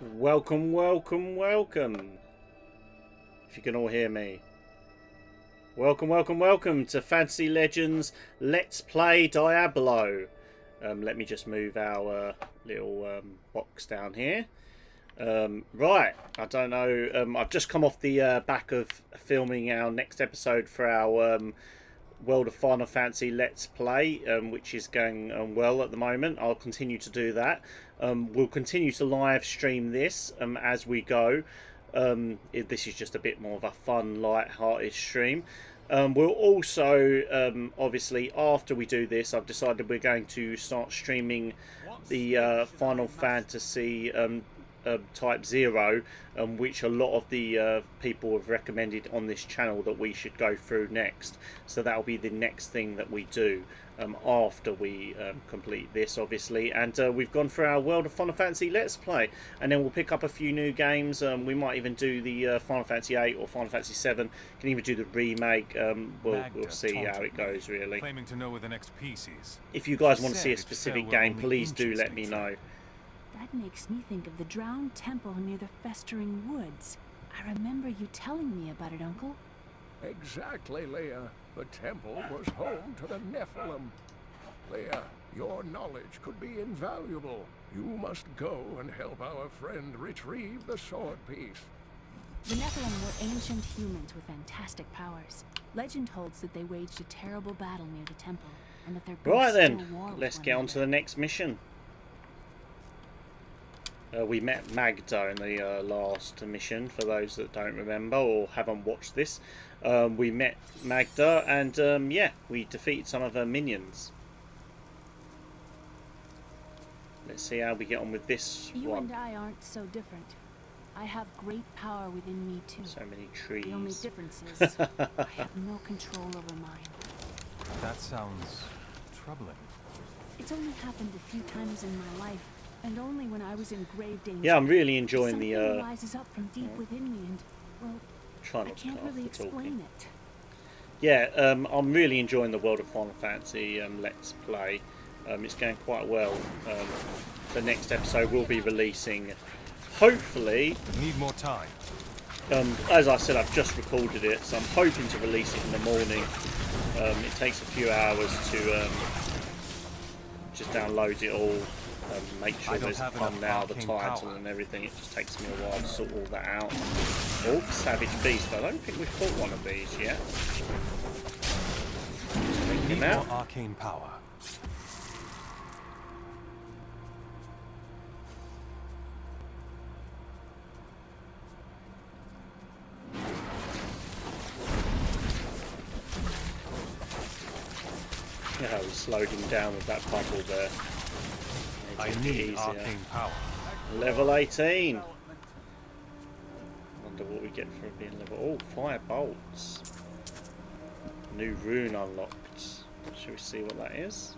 Welcome, welcome, welcome. If you can all hear me. Welcome, welcome, welcome to Fantasy Legends Let's Play Diablo. Let me just move our little box down here. Right, I don't know. I've just come off the back of filming our next episode for our World of Final Fantasy Let's Play, which is going well at the moment. I'll continue to do that. We'll continue to live stream this as we go. This is just a bit more of a fun, light-hearted stream. We'll also, obviously, after we do this, I've decided we're going to start streaming the Final Fantasy Type 0, which a lot of the people have recommended on this channel that we should go through next. So that'll be the next thing that we do after we complete this, obviously. And we've gone through our World of Final Fantasy Let's Play, and then we'll pick up a few new games. We might even do the Final Fantasy 8 or Final Fantasy 7. Can even do the remake. We'll see how it goes, really. Claiming to know where the next piece is. If you guys want to see a specific game, please do let me know. That makes me think of the drowned temple near the festering woods. I remember you telling me about it, Uncle. Exactly, Leah. The temple was home to the Nephilim. Leah, your knowledge could be invaluable. You must go and help our friend retrieve the sword piece. The Nephilim were ancient humans with fantastic powers. Legend holds that they waged a terrible battle near the temple, and that their Right ghosts then, still war with let's one get on to another. the next mission. We met Magda in the last mission, for those that don't remember or haven't watched this. We met Magda and yeah, we defeated some of her minions. Let's see how we get on with this You one. and I aren't so different. I have great power within me too. So many trees. The only difference is I have no control over mine. That sounds troubling. It's only happened a few times in my life, and only when I was in grave danger. Yeah, I'm really enjoying Something the rises up from deep within me, and well, try I not to can't cut off really the talking. explain it. Yeah, I'm really enjoying the World of Final Fantasy Let's Play. It's going quite well. The next episode will be releasing, hopefully. Need more time. As I said, I've just recorded it, so I'm hoping to release it in the morning. It takes a few hours to just download it all, make sure there's a thumbnail, the title and everything. It just takes me a while to sort all that out. Oh, Savage Beast. I don't think we've caught one of these yet. Take Need him out. more arcane power. Yeah, we slowed him down with that bubble there. I Made it need easier. arcane power. Level 18. Wonder what we get for being level. Oh, fire bolts. New rune unlocked. Shall we see what that is?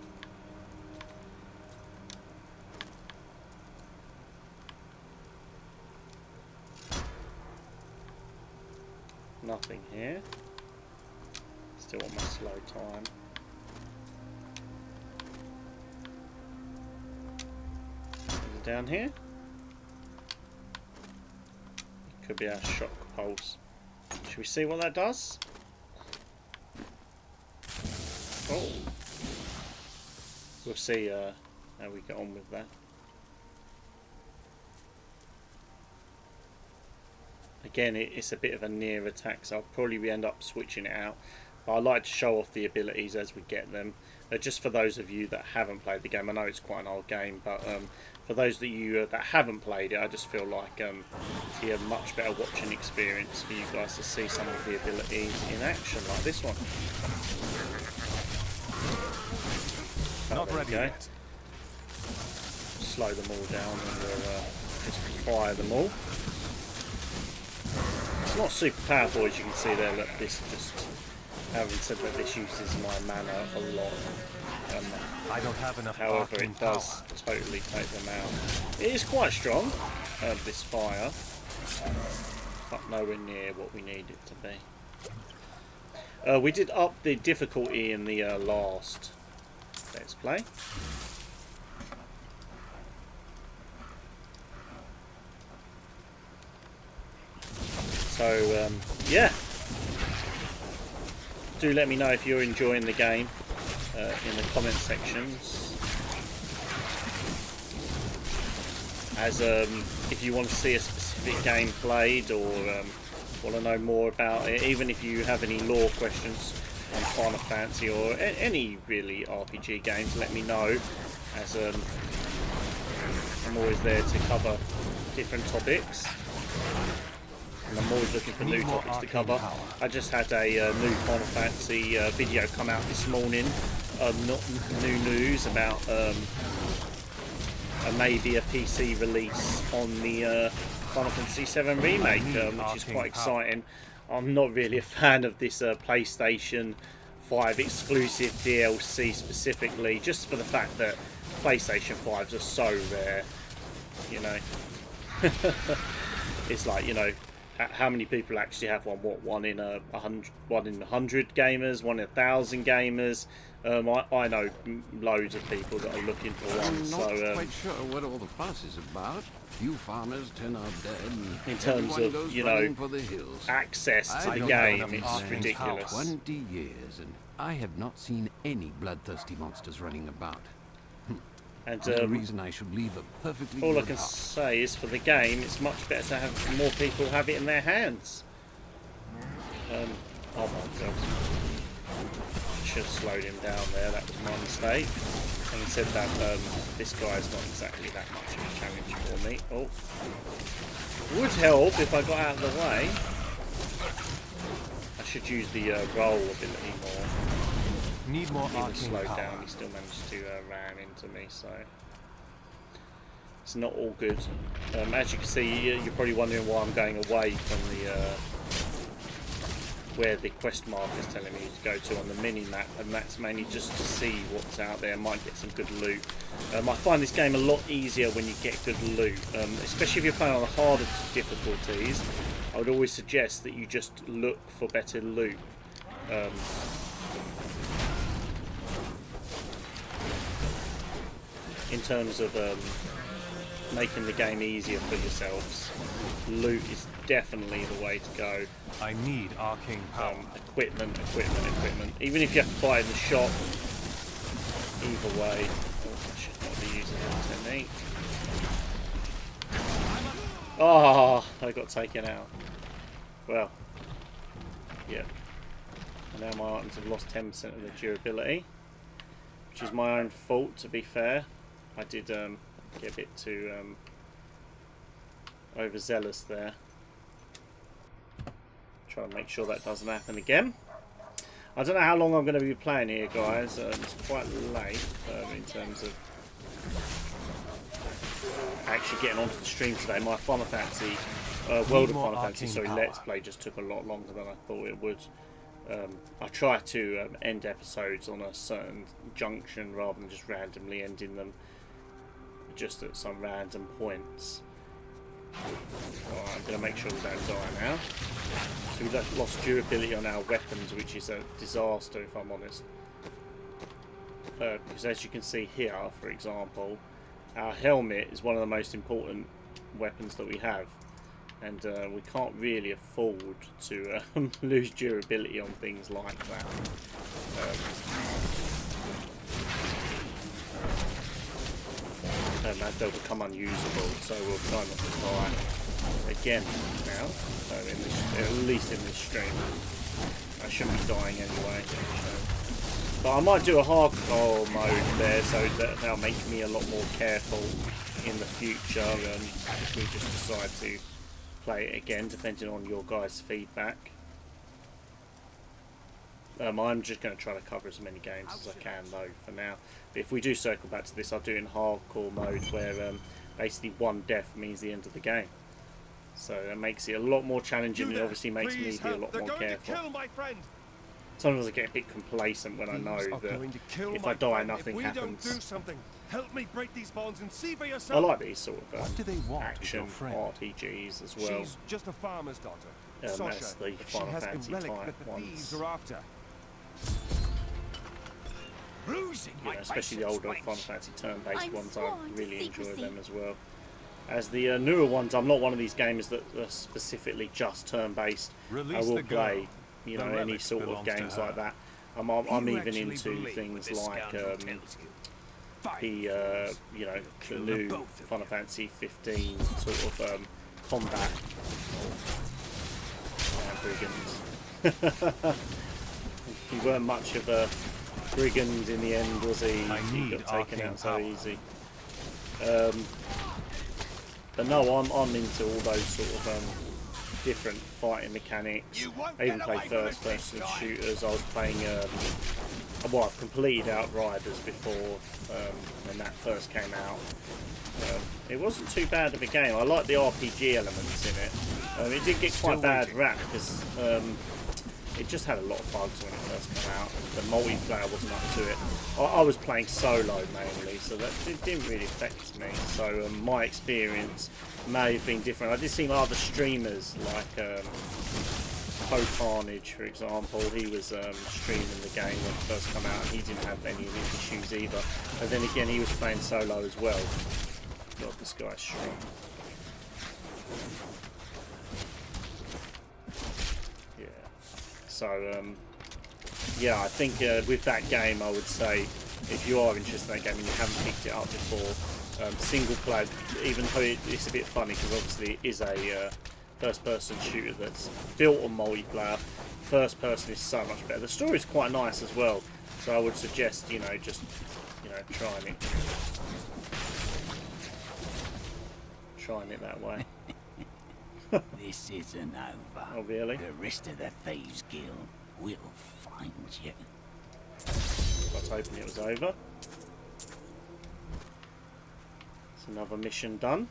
Nothing here. Still on my slow time. Is it down here? It could be our shock pulse. Should we see what that does? Oh. We'll see how we get on with that. Again, it's a bit of a near attack, so I'll probably end up switching it out. But I like to show off the abilities as we get them. Just for those of you that haven't played the game, I know it's quite an old game, but for those that you that haven't played it, I just feel like it'd be a much better watching experience for you guys to see some of the abilities in action, like this one. Not there we ready go. yet. Slow them all down and we'll just fire them all. It's not super powerful, as you can see there. Look, this just, having said that, this uses my mana a lot. I don't have enough However, arcane it does power. totally take them out. It is quite strong, this fire, but nowhere near what we need it to be. We did up the difficulty in the last Let's Play. So yeah, do let me know if you're enjoying the game in the comment sections. As if you want to see a specific game played, or want to know more about it, even if you have any lore questions on Final Fantasy or any really RPG games, let me know, as I'm always there to cover different topics, and I'm always looking for new topics to cover. I just had a new Final Fantasy video come out this morning, not new news about maybe a PC release on the Final Fantasy VII Remake, which is quite exciting. I'm not really a fan of this PlayStation 5 exclusive DLC specifically, just for the fact that PlayStation 5s are so rare, you know. It's like, you know, how many people actually have one? What, one in 100 gamers, 1 in 1,000 gamers? I know loads of people that are looking for one. I'm not So quite sure what all the fuss is about. Few farmers turn out dead. And in terms everyone of, goes you running know, for the hills. access to I the don't game, know it's enough ridiculous. 20 years, and I have not seen any bloodthirsty monsters running about. And No reason I should leave a perfectly all I good can heart. say is, for the game, it's much better to have more people have it in their hands. Oh my god. Should have slowed him down there, that was my mistake. Having said that, this guy is not exactly that much of a challenge for me. Oh. Would help if I got out of the way. I should use the roll ability more. Need more Even arcane slowed power. down, he still managed to ram into me, so it's not all good. As you can see, you're probably wondering why I'm going away from the where the quest marker is telling me to go to on the mini map, and that's mainly just to see what's out there. Might get some good loot. I find this game a lot easier when you get good loot, especially if you're playing on the harder difficulties. I would always suggest that you just look for better loot. In terms of making the game easier for yourselves, loot is definitely the way to go. I need arcane power. Equipment. Even if you have to buy it in the shop, either way. Oh, I should not be using that technique. Oh, I got taken out. Well, yeah. And now my items have lost 10% of their durability, which is my own fault, to be fair. I did get a bit too overzealous there. Try to make sure that doesn't happen again. I don't know how long I'm going to be playing here, guys. It's quite late in terms of actually getting onto the stream today. My Final Fantasy, World of Final Fantasy, sorry, Let's Play just took a lot longer than I thought it would. I try to end episodes on a certain junction rather than just randomly ending them just at some random points. Alright, I'm going to make sure we don't die now. So we've lost durability on our weapons, which is a disaster if I'm honest. Because as you can see here, for example, our helmet is one of the most important weapons that we have. And we can't really afford to lose durability on things like that. As they'll become unusable, so we'll try not to die again now. So at least in this stream, I shouldn't be dying anyway. But I might do a hardcore mode there, so that'll make me a lot more careful in the future. If we just decide to play it again, depending on your guys' feedback. I'm just going to try to cover as many games as I can though for now. But if we do circle back to this, I'll do it in hardcore mode where basically one death means the end of the game. So that makes it a lot more challenging, and obviously makes me be a lot more careful. Sometimes I get a bit complacent when I know that if I die nothing happens. Help me break these bonds and see for I yourself. like these sort of What do they want with action your friend? RPGs as well. She's just a farmer's daughter. As Sasha, the she Final has Fantasy a relic type that the ones. thieves are after. You know, especially the older Final Fantasy turn-based ones, I really enjoy them as well. as the newer ones. I'm not one of these gamers that are specifically just turn-based. I Release will the girl. play, you The know, any relic sort of belongs to games her. like that. I'm even into things like the you know, the new Final Fantasy 15 sort of combat brigands. He weren't much of a brigand in the end, was he? He got taken out so easy. But no, I'm into all those sort of different fighting mechanics. I even play first-person shooters. I was playing, well, I've completed Outriders before when that first came out. It wasn't too bad of a game. I like the RPG elements in it. It did get quite bad rap because it just had a lot of bugs when it first came out. The multiplayer wasn't up to it. I was playing solo mainly, so that it didn't really affect me. So my experience may have been different. I did see other streamers like Carnage, for example. He was streaming the game when it first came out, and he didn't have any issues either. But then again, he was playing solo as well. God, this guy's strong. So, yeah, I think with that game, I would say, if you are interested in that game and you haven't picked it up before, single player, even though it's a bit funny because obviously it is a first-person shooter that's built on multiplayer, first person is so much better. The story is quite nice as well, so I would suggest, you know, just, you know, trying it that way. This isn't over. Oh, really? The rest of the Thieves Guild will find you. I was hoping it was over. It's another mission done.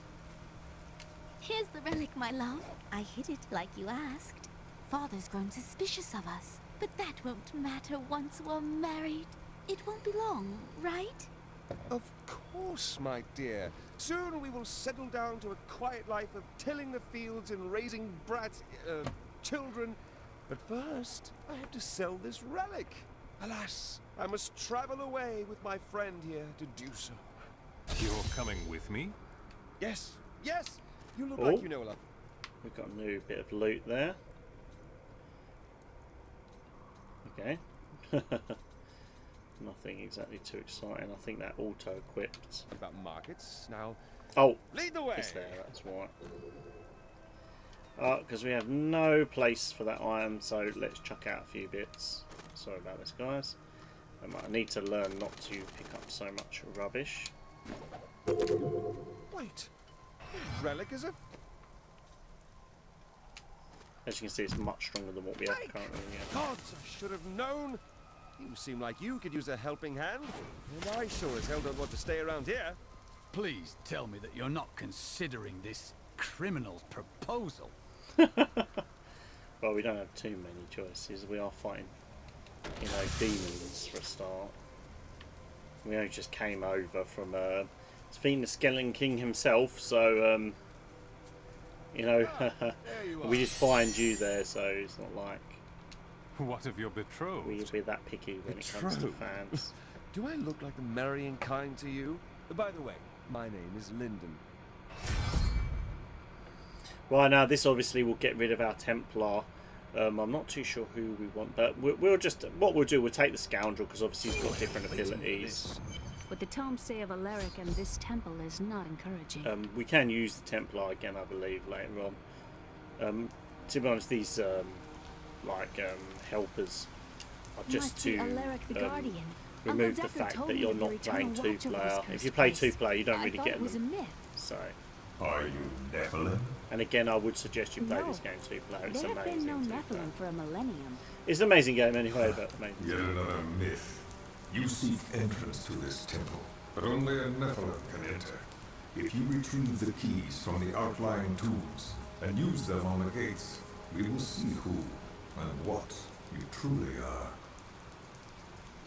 Here's the relic, my love. I hid it like you asked. Father's grown suspicious of us, but that won't matter once we're married. It won't be long, right? Of course, my dear. Soon we will settle down to a quiet life of tilling the fields and raising children. But first, I have to sell this relic. Alas, I must travel away with my friend here to do so. You're coming with me? Yes, yes! You look Oh. like you know a lot. We've got a new bit of loot there. Okay. Nothing exactly too exciting. I think that auto-equipped. About markets. Now, Oh, lead the way! it's there, that's why. Because we have no place for that item, so let's chuck out a few bits. Sorry about this, guys. I need to learn not to pick up so much rubbish. Wait. Relic is a... As you can see, it's much stronger than what we have currently. Yeah. Gods, I should have known! You seem like you could use a helping hand. And I sure as hell don't want to stay around here. Please tell me that you're not considering this criminal's proposal. Well, we don't have too many choices. We are fighting, you know, demons for a start. We only just came over from defeating the Skeleton King himself, so you know, we just find you there, so it's not like What of your betrothed? we're that picky when it comes to Betrothed? fans. Do I look like the marrying kind to you? By the way, my name is Lyndon. Right, now this obviously will get rid of our Templar. I'm not too sure who we want, but we'll just, what we'll do, we'll take the Scoundrel because obviously he's got different abilities. What the tomes say of Alaric and this temple is not encouraging. We can use the Templar again, I believe, later on. To be honest, these helpers are just Must be to Alaric the Guardian. remove Uncle the Deckard fact told that me you're of your not playing eternal watch over this two-player. If cursed you play place. two-player, you don't I really thought get it was them. a myth. So, Are you Nephilim? and again, I would suggest you play No. this game two-player. It's There have been no amazing. two-player. Nephilim for a millennium. It's an amazing game anyway, but amazing. Yet another myth. You seek entrance to this temple, but only a Nephilim can enter. If you retrieve the keys from the outlying tombs and use them on the gates, we will see who and what you truly are.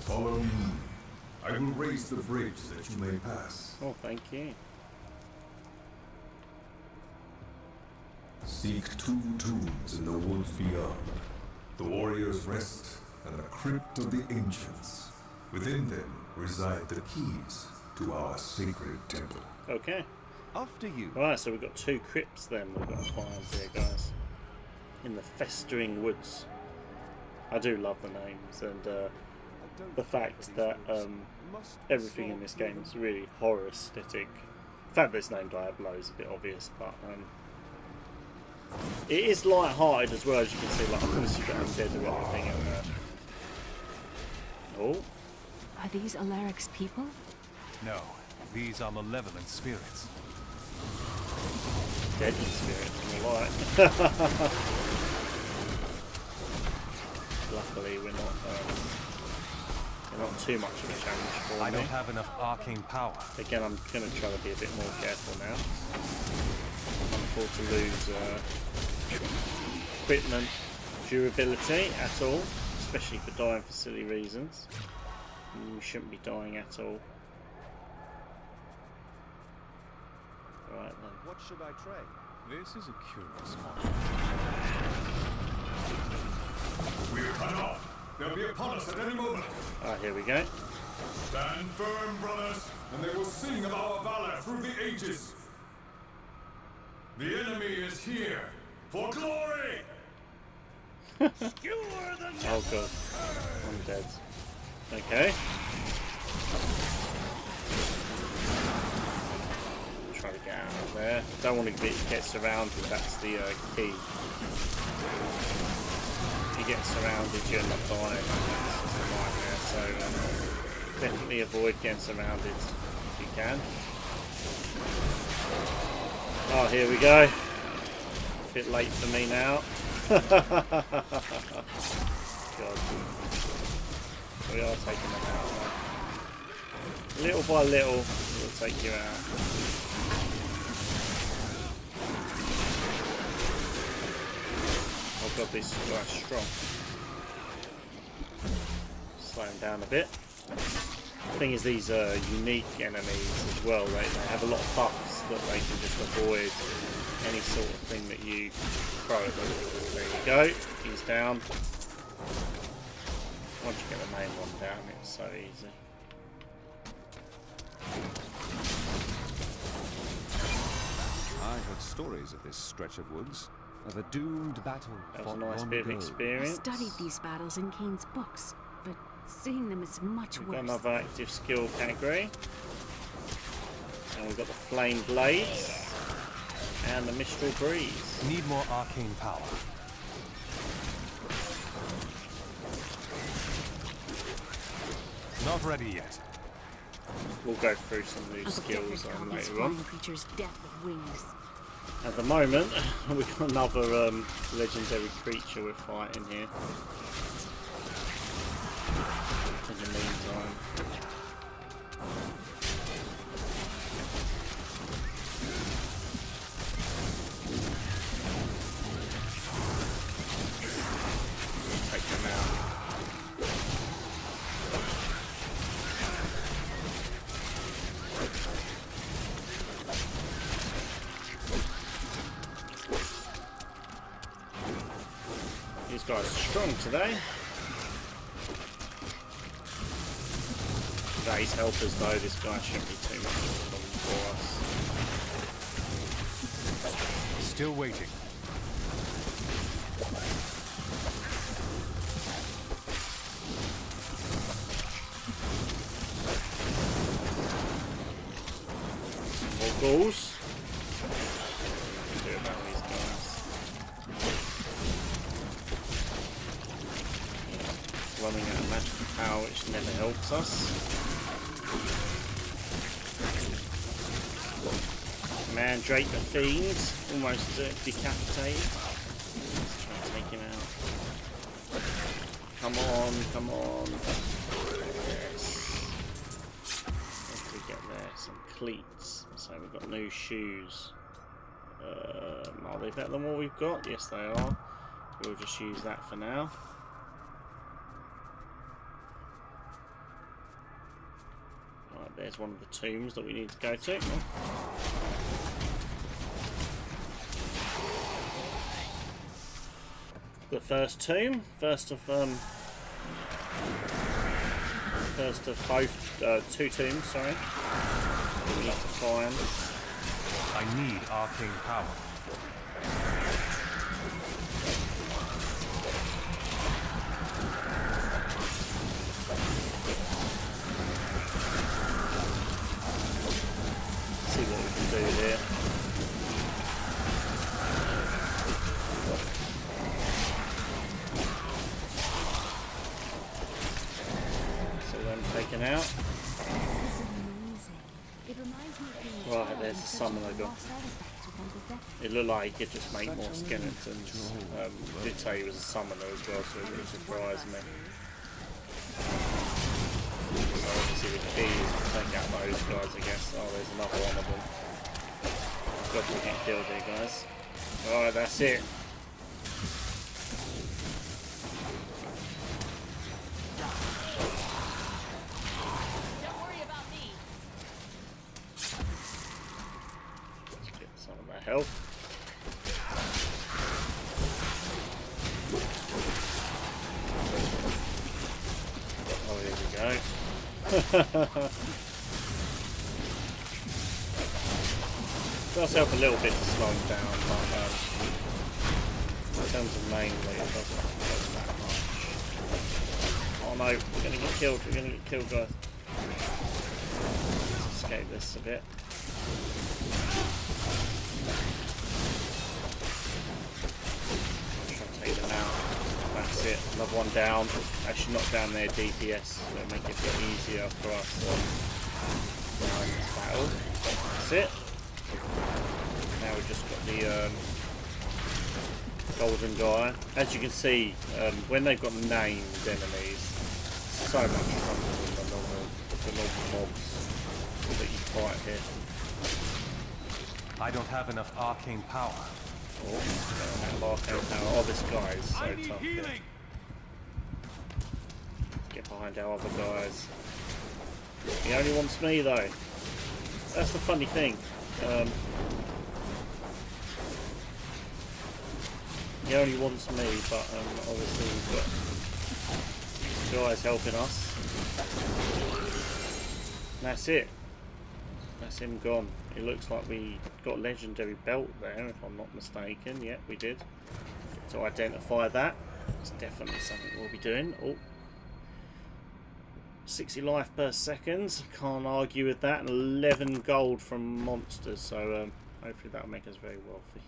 Follow me. I will raise the bridge that you may pass. Oh, thank you. Seek two tombs in the woods beyond. The warrior's rest and the crypt of the ancients. Within them reside the keys to our sacred temple. Okay. After you. Right, so we've got 2 crypts then we've got to find here, guys. In the festering woods. I do love the names and the fact that everything in this game is really horror aesthetic. The fact that it's named Diablo is a bit obvious, but it is light-hearted as well, as you can see. Like, of course you've got undead and everything in there. Oh. Are these Alaric's people? No, these are malevolent spirits. Deadly spirit, more like. Luckily, we're not too much of a challenge for I me. don't have enough arcane power. Again, I'm going to try to be a bit more careful now. Can't afford to lose equipment durability at all, especially for dying for silly reasons. We shouldn't be dying at all. Right then. What should I trade? This is a curious one. We're cut off. They'll be upon us at any moment. Ah, here we go. Stand firm, brothers, and they will sing of our valor through the ages. The enemy is here for glory. Oh god, I'm dead. Okay. Try to get out of there. Don't want to get surrounded, that's the key. If you get surrounded, you end up dying. That's a nightmare, so definitely avoid getting surrounded if you can. Oh, here we go. A bit late for me now. God. We are taking them out now. Little by little, we'll take you out. Oh god, these guys are strong. Slow them down a bit. The thing is, these are unique enemies as well. They have a lot of buffs that they can just avoid any sort of thing that you throw at them. There you go, he's down. Once you get the main one down, it's so easy. I heard stories of this stretch of woods, of a doomed battle. That was a nice bit of I experience. studied these battles in Kane's books, but seeing them is much We've worse. got another active skill category. And we've got the Flame Blades and the Mistral Breeze. Need more arcane power. Not ready yet. We'll go through some new I'll skills get on these later on. flying creatures' death with wings. At the moment, we've got another legendary creature we're fighting here. In the meantime. Take them out. These guys are strong today. These helpers though, this guy shouldn't be too much of a problem for us. Still waiting. More ghouls. What can we do about these guys? Running out of magical power, which never helps us. Mandrake the Fiend, almost decapitated. Let's try and take him out. Come on, come on. Yes. What did we get there? Some cleats. So we've got new shoes. Are they better than what we've got? Yes, they are. We'll just use that for now. Right, there's one of the tombs that we need to go to. The first tomb, first of both two tombs, sorry. We need to find. I need arcane power. See what we can do here. So them taken out. This is amazing. It reminds me of being a Right, child there's in the search summoner of gone. lost artifacts with Uncle Death. It looked like he could just make more skeletons. Did say he was a summoner as well, so it wouldn't surprise me. So obviously the key is to take out those guys, I guess. Oh, there's another one of them. Got to get killed here, guys. Alright, that's it. Don't worry about me. Let's get some of that health. Oh, here we go. Does help a little bit to slow him down, but in terms of mainly, it doesn't help that much. Oh no, we're gonna get killed, guys. Let's escape this a bit. Try to take them out. That's it, another one down. Actually not down their DPS, it'll make it a bit easier for us in this battle. That's it. Now we've just got the golden guy. As you can see, when they've got named enemies, so much stronger than the normal mobs that you fight here. I don't have enough arcane power. Oh, don't have arcane power. Oh, this guy is so tough here. Let's get behind our other guys. He only wants me though. That's the funny thing. He only wants me, but obviously we've got guys helping us. And that's it. That's him gone. It looks like we got a legendary belt there, if I'm not mistaken. Yeah, we did. To identify that, it's definitely something we'll be doing. Oh, 60 life per second. Can't argue with that. And 11 gold from monsters. So hopefully that'll make us very wealthy.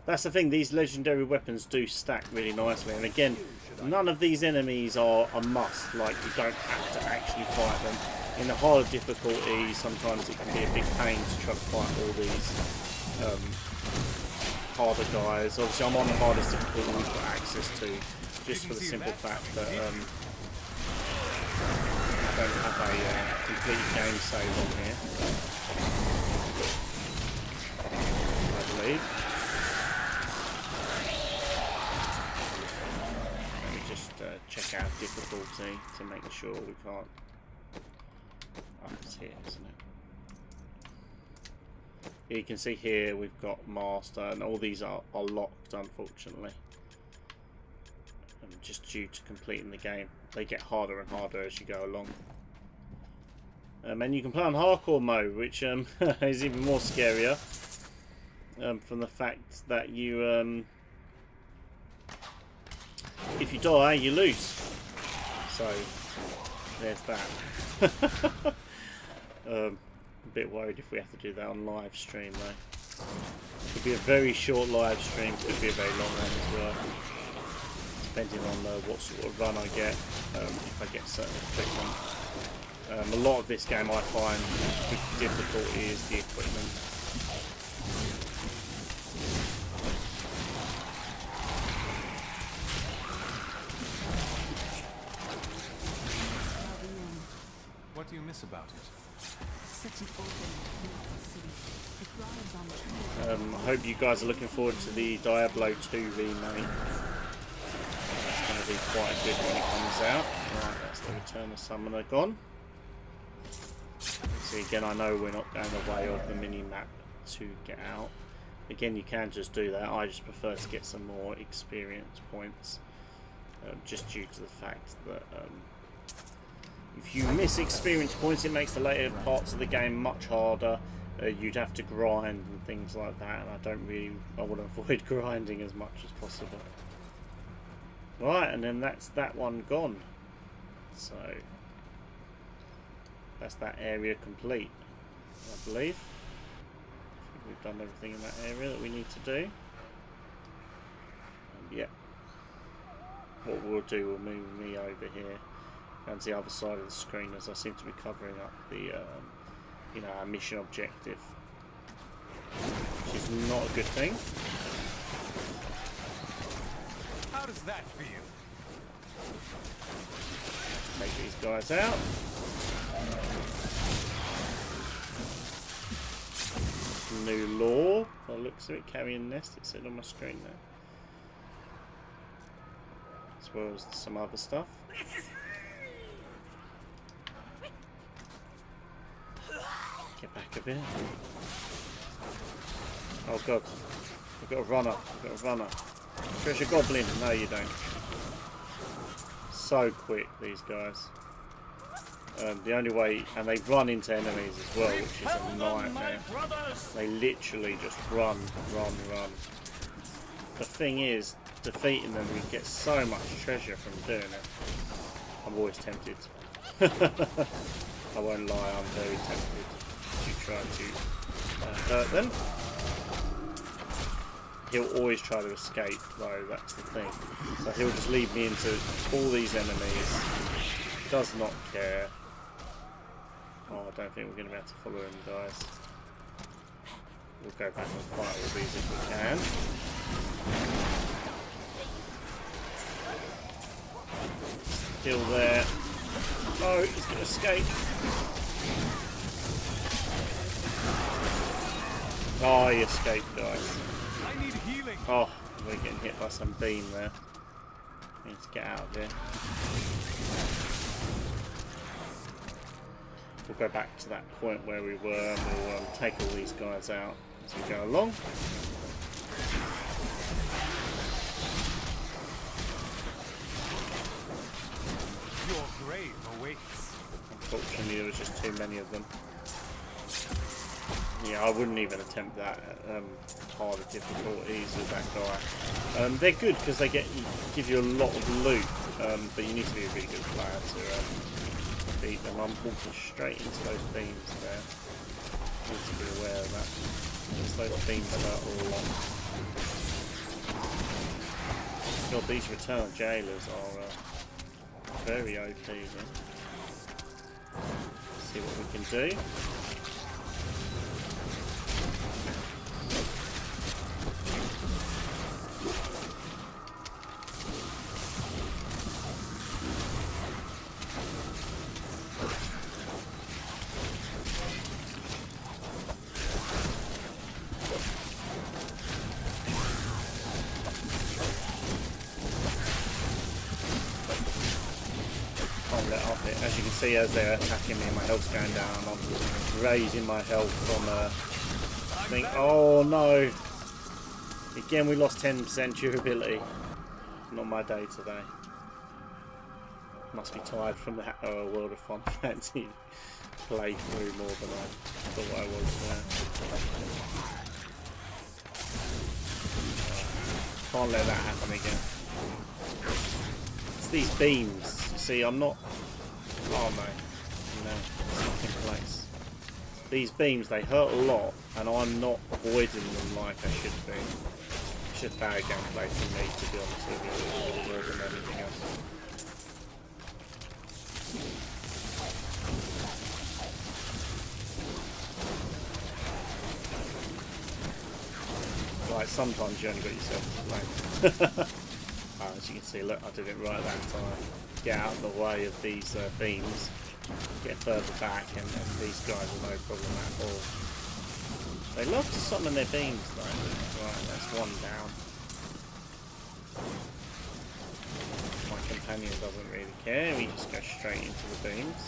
That's the thing, these legendary weapons do stack really nicely, and again, none of these enemies are a must, like you don't have to actually fight them. In the harder difficulty, sometimes it can be a big pain to try to fight all these harder guys. Obviously I'm on the hardest difficulty we've got access to, just for the simple fact that I don't have a complete game save on here, I believe. Check our difficulty to make sure we can't. Oh, it's here, isn't it? You can see here we've got master, and all these are locked, unfortunately. Just due to completing the game, they get harder and harder as you go along. And you can play on hardcore mode, which is even more scarier. From the fact that you. If you die, you lose. So, there's that. A bit worried if we have to do that on live stream though. Could be a very short live stream, could be a very long one as well. Depending on what sort of run I get, if I get certain equipment. A lot of this game I find the difficulty is the equipment. What do you miss about it? Such an open, beautiful city. It thrives on I hope you guys are looking forward to the Diablo 2 remake. It's going to be quite good when it comes out. Right, that's the Return of Summoner gone. See, again, I know we're not going the way of the mini-map to get out. Again, you can just do that. I just prefer to get some more experience points. Just due to the fact that if you miss experience points, it makes the later parts of the game much harder, you'd have to grind and things like that, and I want to avoid grinding as much as possible. Right, and then that's that one gone. So that's that area complete, I believe. I think we've done everything in that area that we need to do. And yeah, what we'll do, we'll move me over here and the other side of the screen, as I seem to be covering up the you know, our mission objective, which is not a good thing. How does that feel? Take these guys out. New law, by the looks of it, carrying nest, it said on my screen there. As well as some other stuff. Get back a bit. Oh god, we've got a runner, Treasure goblin, no you don't. So quick, these guys. The only way, and they run into enemies as well, which is a nightmare. They literally just run. The thing is, defeating them, we get so much treasure from doing it. I'm always tempted. I won't lie, I'm very tempted to try to hurt them. He'll always try to escape though, that's the thing. So he'll just lead me into all these enemies. Does not care. Oh, I don't think we're going to be able to follow him, guys. We'll go back and fight all these if we can. Still there. Oh, he's going to escape. Oh, he escaped, guys. I need healing. Oh, we're getting hit by some beam there. Need to get out of here. We'll go back to that point where we were, and we'll take all these guys out as we go along. Your grave awaits. Unfortunately, there was just too many of them. Yeah, I wouldn't even attempt that at harder difficulties with that guy. They're good because they give you a lot of loot, but you need to be a really good player to beat them. I'm walking straight into those beams there. Need to be aware of that. Because those beams hurt a lot. God, these return jailers are very OP. Then. See what we can do. As you can see, as they're attacking me, my health's going down. I'm raising my health from thing. Oh no! Again, we lost 10% durability. Not my day today. Must be tired from that World of Fun Fancy playthrough more than I thought I was there. Can't let that happen again. It's these beams. You see, I'm not. Oh no, it's not in place. These beams, they hurt a lot, and I'm not avoiding them like I should be. It's just bad gameplay for me, to be honest with you, more than anything else. Right, sometimes you only got yourself to blame. As you can see, look, I did it right that time. Get out of the way of these beams, get further back, and these guys are no problem at all. They love to summon their beams though. Right, that's one down. My companion doesn't really care, he just goes straight into the beams.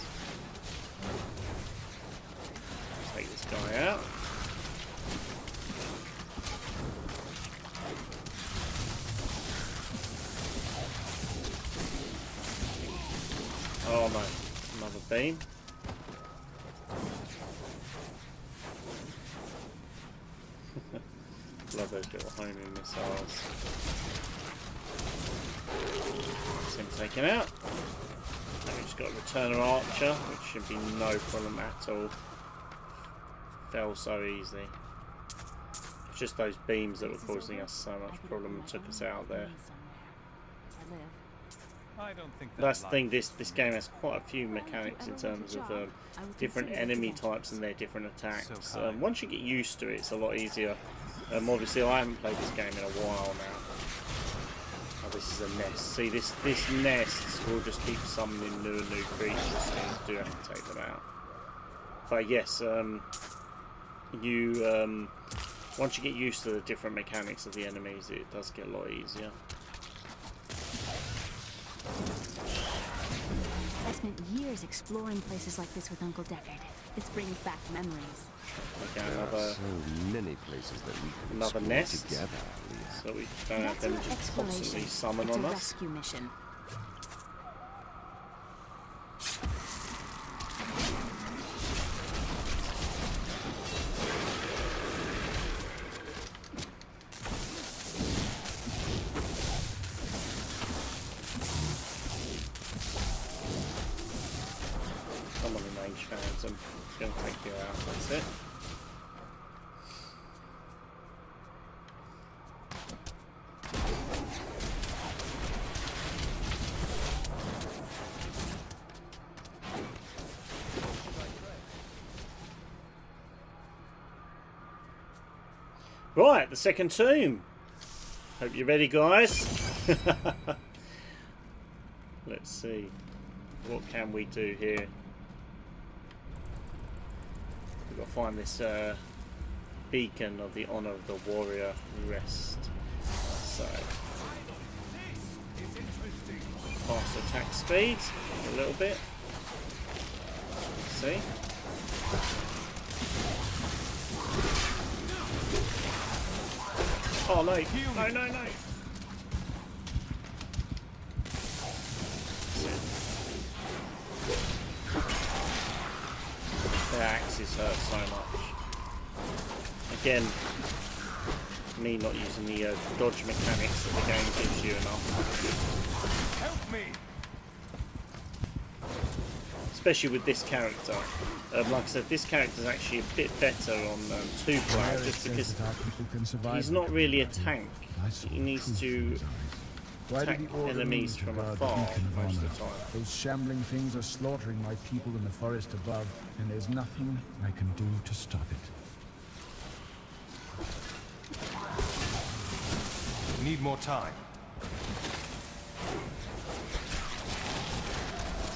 Take this guy out. Oh no, another beam. Love those little homing missiles. That's him taken out. And we've just got a returner archer, which should be no problem at all. Fell so easy. It's just those beams that were causing us so much problem and took us out there. I don't think That's the thing, this game has quite a few mechanics in terms of different enemy types and their different attacks. Once you get used to it, it's a lot easier. Obviously I haven't played this game in a while now. Oh, this is a nest. See, this nest will just keep summoning new and new creatures, so you do have to take them out. But yes, once you get used to the different mechanics of the enemies, it does get a lot easier. I spent years exploring places like this with Uncle Deckard. This brings back memories. Okay, There are so many places that we can another explore nest, together, Leah. so we don't have them just constantly summon It's on a us. rescue mission. Someone in range phantom. Gonna take you out, that's it. Right, the second tomb. Hope you're ready, guys. Let's see. What can we do here? We've got to find this beacon of the honor of the warrior rest. So, fast attack speed a little bit. Let's see. Oh no! No! No! No! The axes hurt so much. Again, me not using the dodge mechanics that the game gives you enough. Help me! Especially with this character. Like I said, this character is actually a bit better on two-player, just because he's not really a tank. He needs to attack enemies from afar most of the time. Those shambling things are slaughtering my people in the forest above, and there's nothing I can do to stop it. Need more time.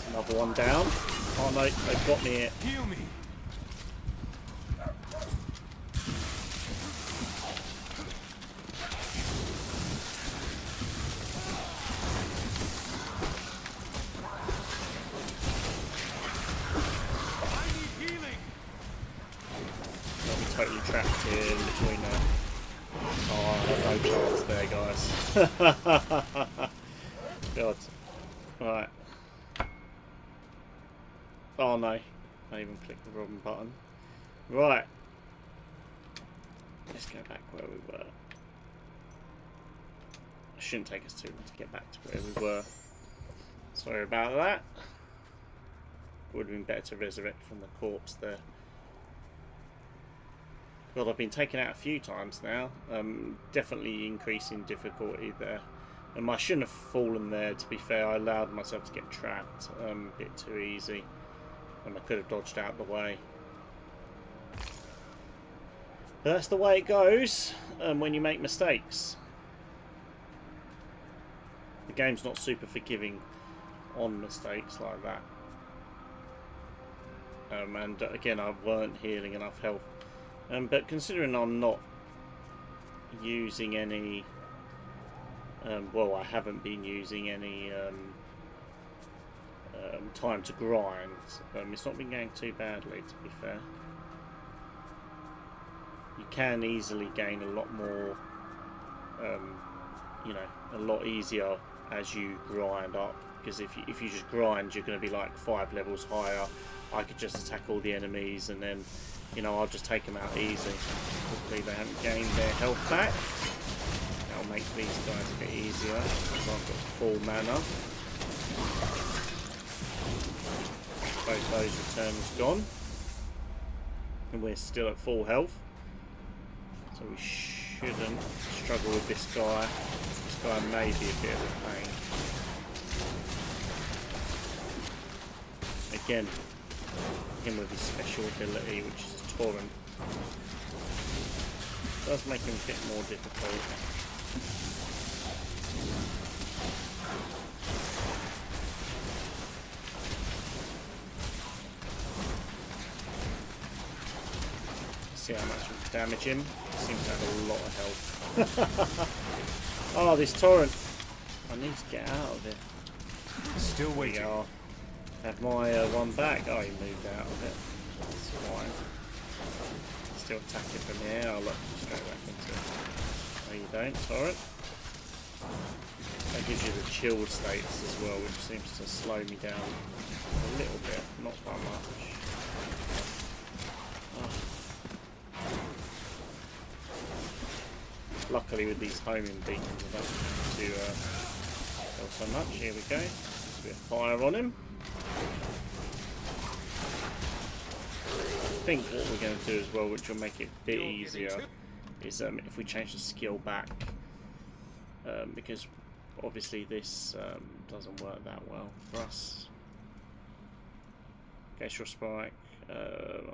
Another one down. Oh no, they've got me here. Heal me. Totally trapped here in between there. Oh, I have no chance there, guys. God. Right. Oh no. I even clicked the wrong button. Right. Let's go back where we were. It shouldn't take us too long to get back to where we were. Sorry about that. Would have been better to resurrect from the corpse there. God, I've been taken out a few times now. Definitely increasing difficulty there. I shouldn't have fallen there, to be fair. I allowed myself to get trapped a bit too easy. I could have dodged out the way. But that's the way it goes when you make mistakes. The game's not super forgiving on mistakes like that. And again, I weren't healing enough health. But considering I'm not using any, well, I haven't been using any time to grind. It's not been going too badly, to be fair. You can easily gain a lot more, you know, a lot easier as you grind up. Because if you just grind, you're going to be like 5 levels higher. I could just attack all the enemies and then, you know, I'll just take them out easy. Hopefully they haven't gained their health back. That'll make these guys a bit easier because I've got full mana. Both those returns gone. And we're still at full health. So we shouldn't struggle with this guy. This guy may be a bit of a pain. Again, him with his special ability, which is a torrent, does make him a bit more difficult. See how much we damage him. Seems to have a lot of health. Oh, this torrent! I need to get out of it. Still waiting. Have my one back. Oh, he moved out of it. That's fine. Still attacking from here. I'll look straight back into it. No, you don't, torrent. That gives you the chilled states as well, which seems to slow me down a little bit, not by much. Oh. Luckily with these homing beacons I don't have to kill so much. Here we go. There's a bit of fire on him. I think what we're going to do as well, which will make it a bit easier, is if we change the skill back, because obviously this doesn't work that well for us. Glacial Spike,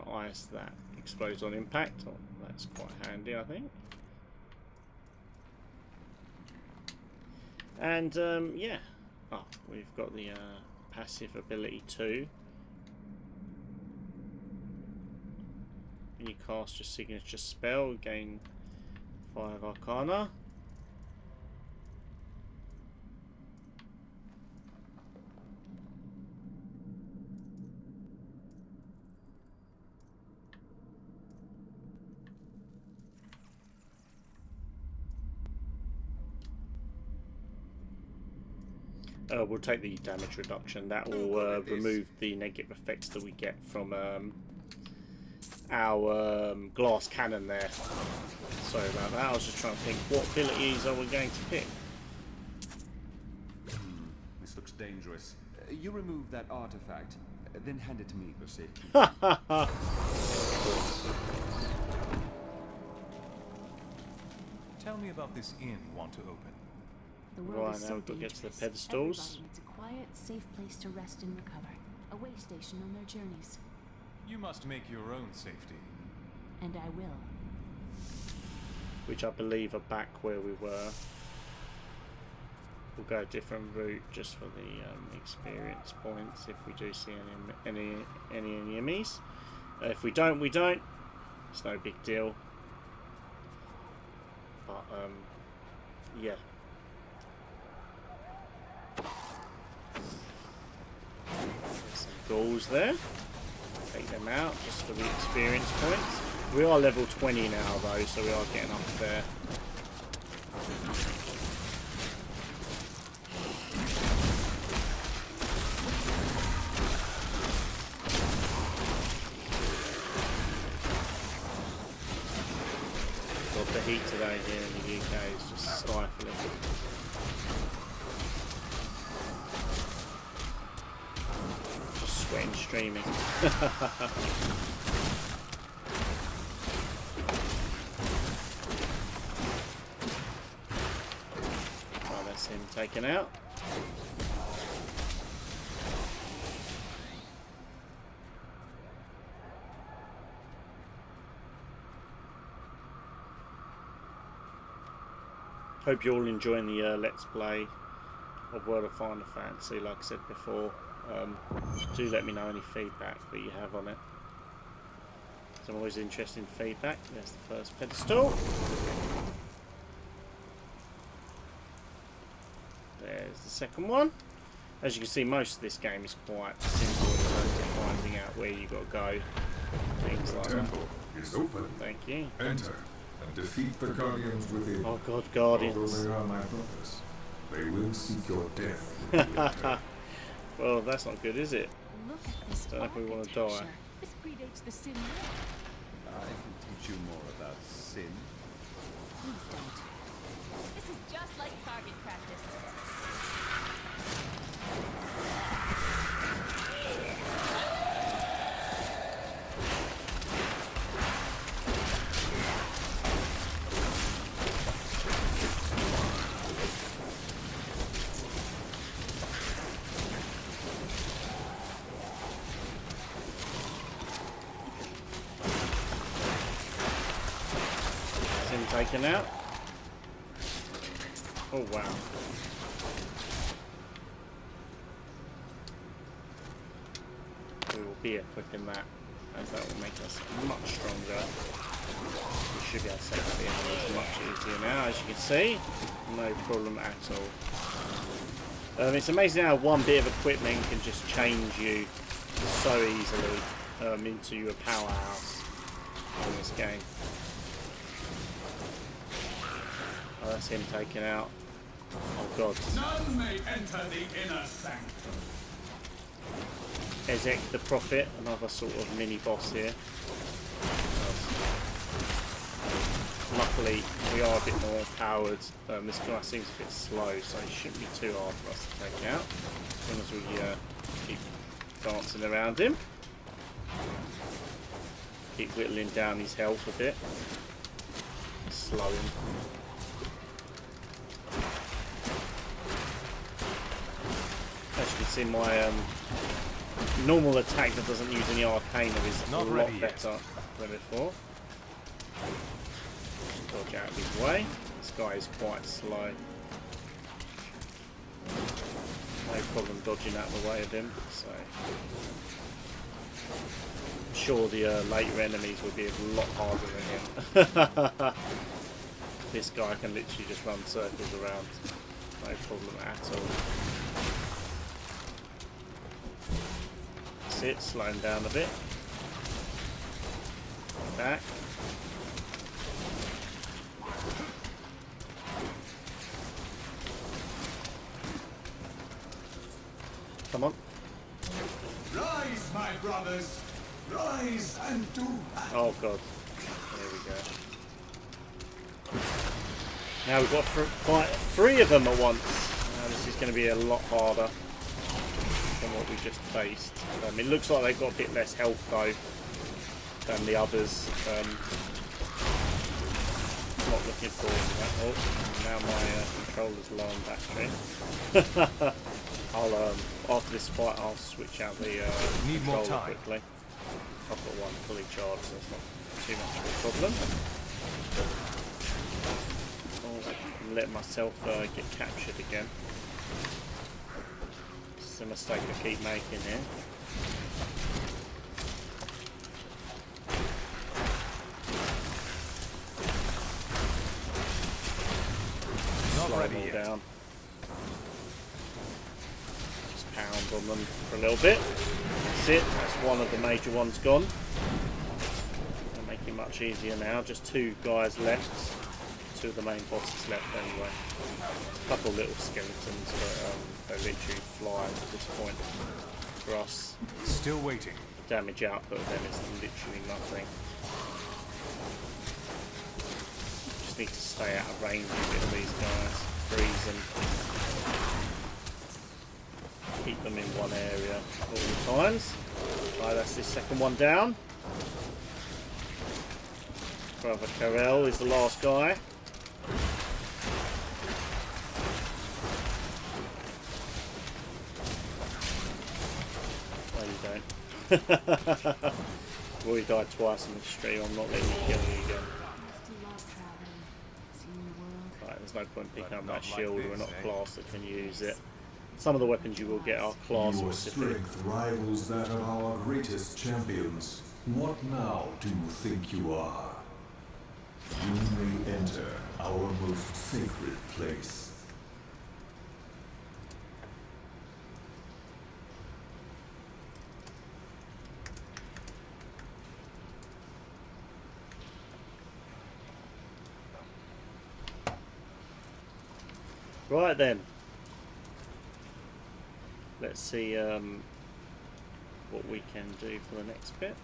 ice that explodes on impact. Oh, that's quite handy, I think. And yeah, oh, we've got the passive ability too. When you cast your signature spell, gain 5 Arcana. We'll take the damage reduction. That will remove the negative effects that we get from our glass cannon there. Sorry about that. I was just trying to think, what abilities are we going to pick? This looks dangerous. You remove that artifact, then hand it to me for safety. Tell me about this inn you want to open. The world Right, is now so we've got to get to the dangerous. pedestals. Everybody needs a quiet, safe place to rest and recover. A way station on their journeys. You must make your own safety. And I will. Which I believe are back where we were. We'll go a different route just for the experience points if we do see any enemies. If we don't, we don't. It's no big deal. But yeah. There's some ghouls there. Take them out just for the experience points. We are level 20 now though, so we are getting up there. God, the heat today here in the UK is just stifling. Just sweating, streaming. Oh, that's him taken out. Hope you're all enjoying the Let's Play of World of Final Fantasy. Like I said before, do let me know any feedback that you have on it. I'm always interested in feedback. There's the first pedestal. There's the second one. As you can see, most of this game is quite simple in terms of finding out where you got to go. Things like that. Temple is open. Thank you. Enter and defeat the guardians within. Oh God, guardians. Although they are my brothers, They will seek your death. Winter. Well, that's not good, is it? Look at this Don't know if we want to die. architecture. This predates the Sin War. I can teach you more about sin. Please don't. This is just like target practice. Him taken out. Oh wow. We will be equipping that, as that will make us much stronger. We should be able to set the enemies much easier now, as you can see. No problem at all. It's amazing how one bit of equipment can just change you so easily into a powerhouse in this game. Oh, that's him taken out. Oh god. None may enter the inner sanctum. Ezek the Prophet, another sort of mini boss here. Luckily, we are a bit more powered. This guy seems a bit slow, so he shouldn't be too hard for us to take out. As long as we keep dancing around him. Keep whittling down his health a bit. Slow him. As you can see, my normal attack that doesn't use any arcana is a lot better than before. Just dodge out of his way. This guy is quite slow. No problem dodging out of the way of him. So I'm sure the later enemies will be a lot harder than him. This guy can literally just run circles around. No problem at all. That's it, slow him down a bit. Back. Come on. Rise, my brothers! Rise and do battle! Oh god. There we go. Now we've got to fight 3 of them at once. Now this is going to be a lot harder than what we just faced. It looks like they've got a bit less health though than the others. Not looking forward to that. Oh, now my controller's low on battery. I'll after this fight I'll switch out the controller quickly. I've got one fully charged, so it's not too much of a problem. Oh, let myself get captured again. It's a mistake I keep making here. Slow them all down. Just pound on them for a little bit. That's it. That's one of the major ones gone. It'll make it much easier now. Just 2 guys left. 2 of the main bosses left anyway. A couple little skeletons, but they literally fly at this point for us. Still waiting. Damage output of them is literally nothing. Just need to stay out of range a bit of these guys. Freeze them. Keep them in one area all the times. Right, that's the second one down. Brother Karel is the last guy. No, you don't. You've already died twice in the stream. I'm not letting you kill you again. Right, there's no point picking up that shield. We're not class that can use it. Some of the weapons you will get are class Your specific. strength rivals that of our greatest champions. What now do you think you are? You may enter our most sacred place. Right then, let's see what we can do for the next bit.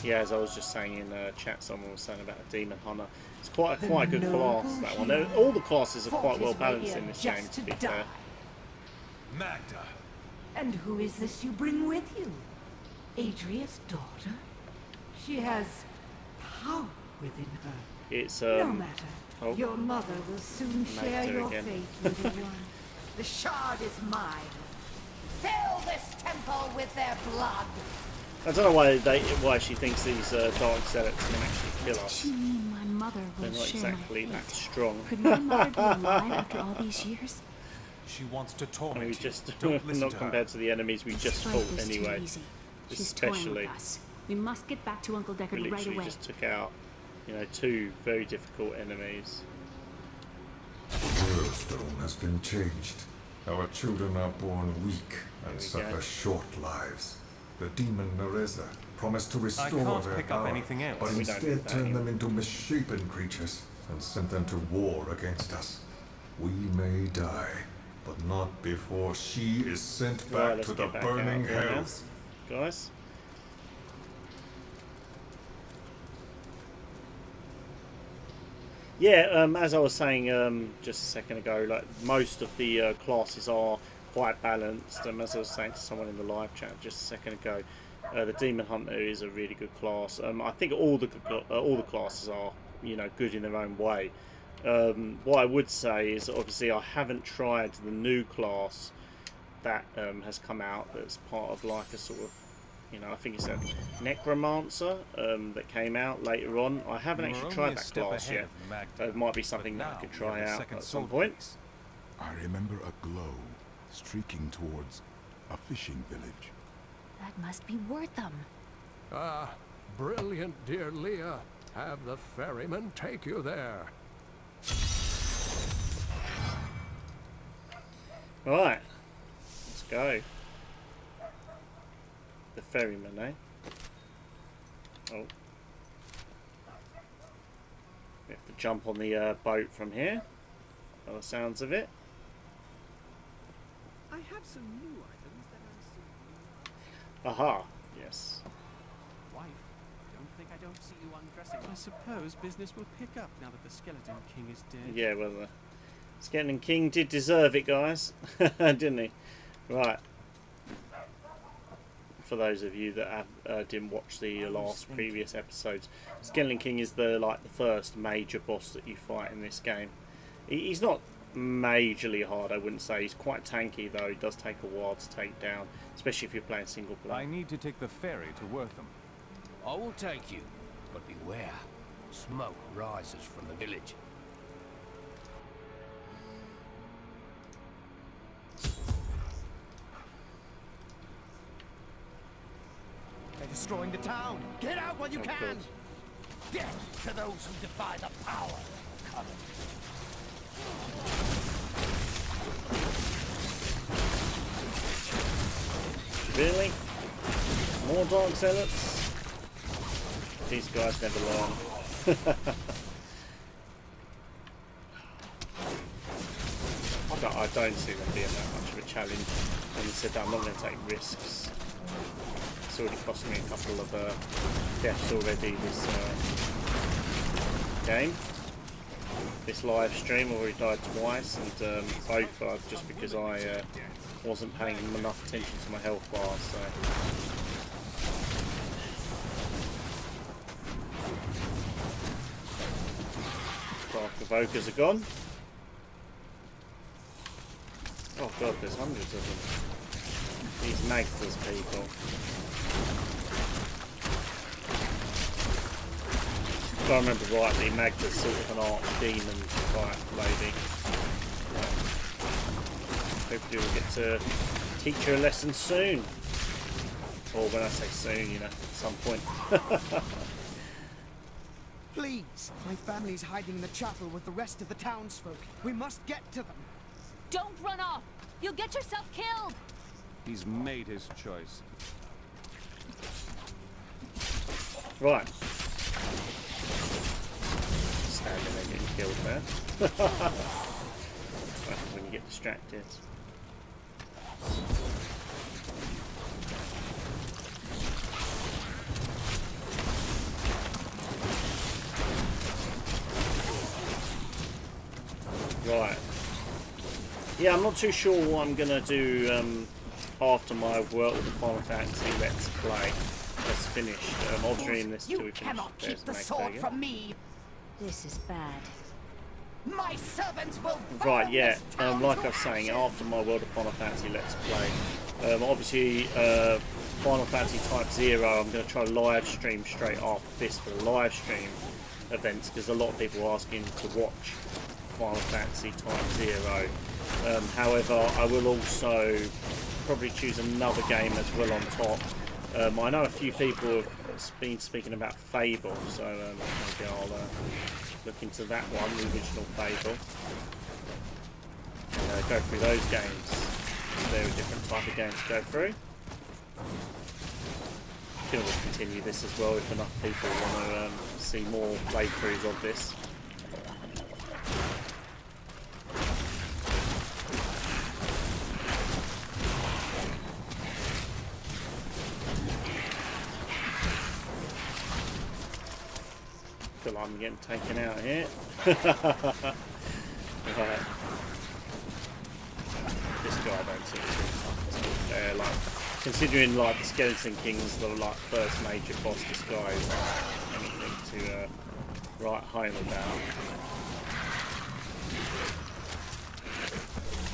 Yeah, as I was just saying in chat, someone was saying about a demon hunter. It's quite a good class, that one. All the classes are quite well balanced in this game, to be fair. Magda. And who is this you bring with you? Adria's daughter? She has power within her. It's no matter. Oh, your mother will soon share Magda your again. fate, little one. The shard is mine. Fill this temple with their blood. I don't know why she thinks these dark zealots can actually kill us. You mean my mother They're will not share exactly my that fate? strong. Could my mother be alive after all these years? She wants to I torment mean, we you. just Don't listen not to compared to the enemies we just Fight fought was anyway. too easy. She's toying Especially, with us. We must get back to Uncle we Deckard right literally away. just took out, you know, 2 very difficult enemies. The stone has been changed. Our children are born weak and suffer short lives. The demon Nereza promised to restore can't their pick up power, anything else. but We don't do instead that turned them anymore. into misshapen creatures and sent them to war against us. We may die, but not before she is sent Right, back let's to the get back burning out there now, hells. guys. Yeah, as I was saying just a second ago, like most of the classes are quite balanced. As I was saying to someone in the live chat just a second ago, the Demon Hunter is a really good class. I think all the classes are, you know, good in their own way. What I would say is, obviously, I haven't tried the new class that has come out. That's part of like a sort of, you know, I think it's a necromancer that came out later on. I haven't actually tried that class yet. It might be something that I could try out at some point. I remember a glow streaking towards a fishing village. That must be worth them. Ah, brilliant, dear Leah. Have the ferryman take you there. Right, let's go. The ferryman, eh? Oh. We have to jump on the boat from here, by the sounds of it. I have some new items that I'm seeing. Aha, yes. Wife, think I don't see you undressing. I suppose business will pick up now that the Skeleton King is dead. Yeah, well, the Skeleton King did deserve it, guys. Didn't he? Right. For those of you that didn't watch the previous episodes, Skeleton King is the first major boss that you fight in this game. He's not majorly hard, I wouldn't say. He's quite tanky though. It does take a while to take down, especially if you're playing single player. I need to take the ferry to Wortham. I will take you, but beware. Smoke rises from the village. They're destroying the town. Get out while you can. God. Death to those who defy the power of coven. Really? More Dark Zealots? These guys never learn. I don't see them being that much of a challenge. And he said that I'm not going to take risks. It's already cost me a couple of deaths already this game. This live stream already died twice, and both are just because I wasn't paying enough attention to my health bar, so. Dark Evokers are gone. Oh god, there's hundreds of them. These Magdas people. If I remember rightly, Magda's sort of an archdemon type lady. Hopefully we'll get to teach her a lesson soon. Or when I say soon, you know, at some point. Please, my family's hiding in the chapel with the rest of the townsfolk. We must get to them. Don't run off! You'll get yourself killed! He's made his choice. Right. Standing there getting killed there. when you get distracted. Right. Yeah, I'm not too sure what I'm gonna do after my World of Final Fantasy Let's Play has finished. I'll stream this till we finish. Cannot keep the sword from me. This is bad. My servants will Right, yeah. Like I was saying, after my World of Final Fantasy Let's Play, obviously Final Fantasy Type 0, I'm going to try live stream straight after this for the live stream events, because a lot of people are asking to watch Final Fantasy Type 0. However, I will also probably choose another game as well on top. I know a few people have been speaking about Fable, so maybe I'll look into that one, the original Fable, and go through those games. They're a different type of game to go through. Can always continue this as well if enough people want to see more playthroughs of this. I'm getting taken out here. Right. This guy I don't see like, considering like the Skeleton King's the like first major boss, this guy is anything to write home about.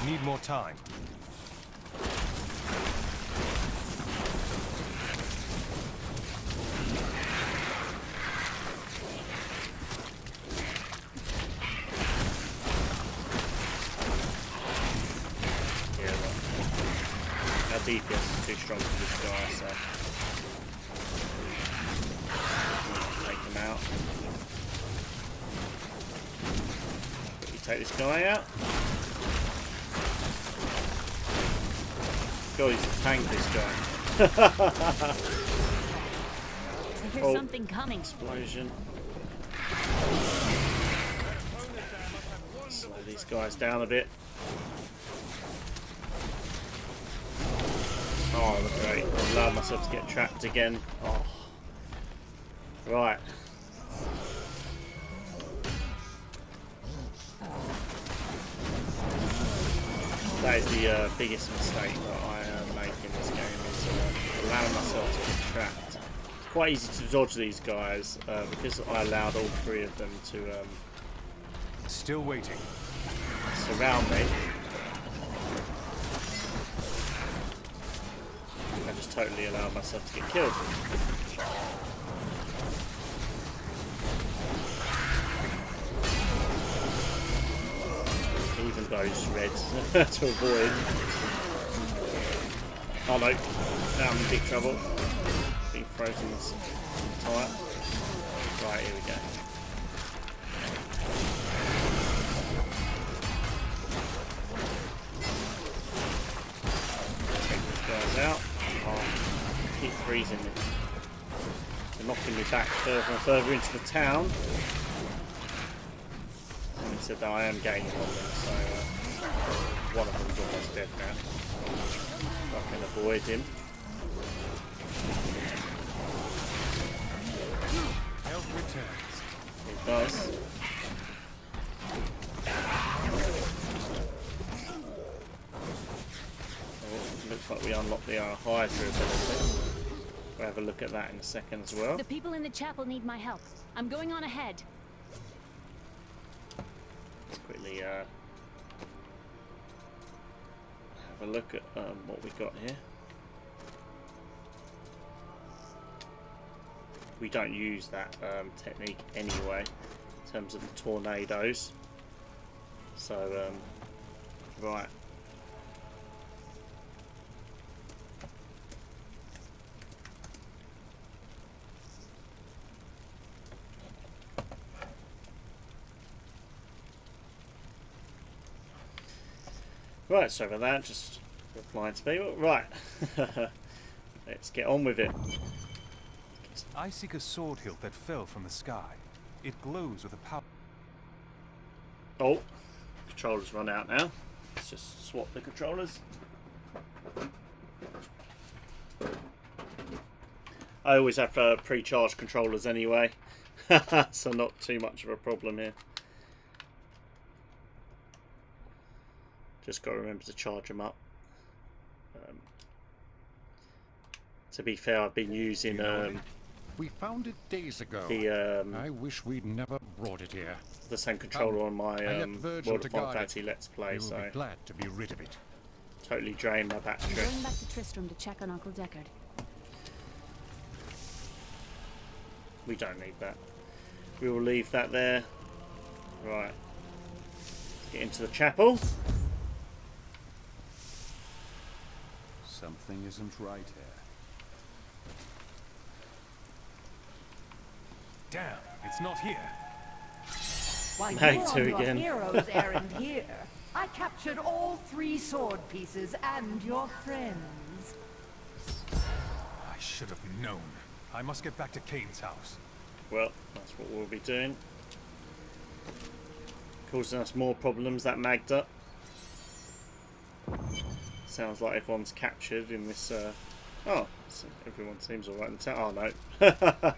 Need more time. DPS is too strong for this guy, so take him out. Quickly take this guy out. God, he's a tank, this guy. I hear something coming. Explosion. Slow these guys down a bit. Oh, great. I allowed myself to get trapped again. Oh. Right. That is the biggest mistake that I make in this game, is allowing myself to get trapped. It's quite easy to dodge these guys because I allowed all three of them to still waiting. Surround me. I just totally allowed myself to get killed. Even those reds to avoid. Oh no, now I'm in big trouble. Being frozen this tire. Right, here we go. Take these guys out. Keep freezing me. They're knocking me back further and further into the town. And it said that I am gaining on them, so one of them's almost dead now. I can avoid him. Health returns. It does. Looks like we unlocked the Hydra ability. We'll have a look at that in a second as well. The people in the chapel need my help. I'm going on ahead. Let's quickly have a look at what we got here. We don't use that technique anyway in terms of the tornadoes. So, right. Right, sorry about that, just replying to people. Right, let's get on with it. I seek a sword hilt that fell from the sky. It glows with a power. Oh, controllers run out now. Let's just swap the controllers. I always have pre-charged controllers anyway, so not too much of a problem here. Just got to remember to charge them up. To be fair, I've been using we found it days ago. I wish we'd never brought it here. The same controller on my World of Final Fantasy Let's Play, We will so be glad to be rid of it. totally drained my battery. I'm going back to Tristram to check on Uncle Deckard. We don't need that. We will leave that there. Right. Get into the chapel. Something isn't right here. Damn, it's not here. While you Back were to on your again. hero's errand here, I captured all 3 sword pieces and your friends. I should have known. I must get back to Kane's house. Well, that's what we'll be doing. Causing us more problems, that Magda. Sounds like everyone's captured in this... Oh, so everyone seems alright in the town. Oh, no.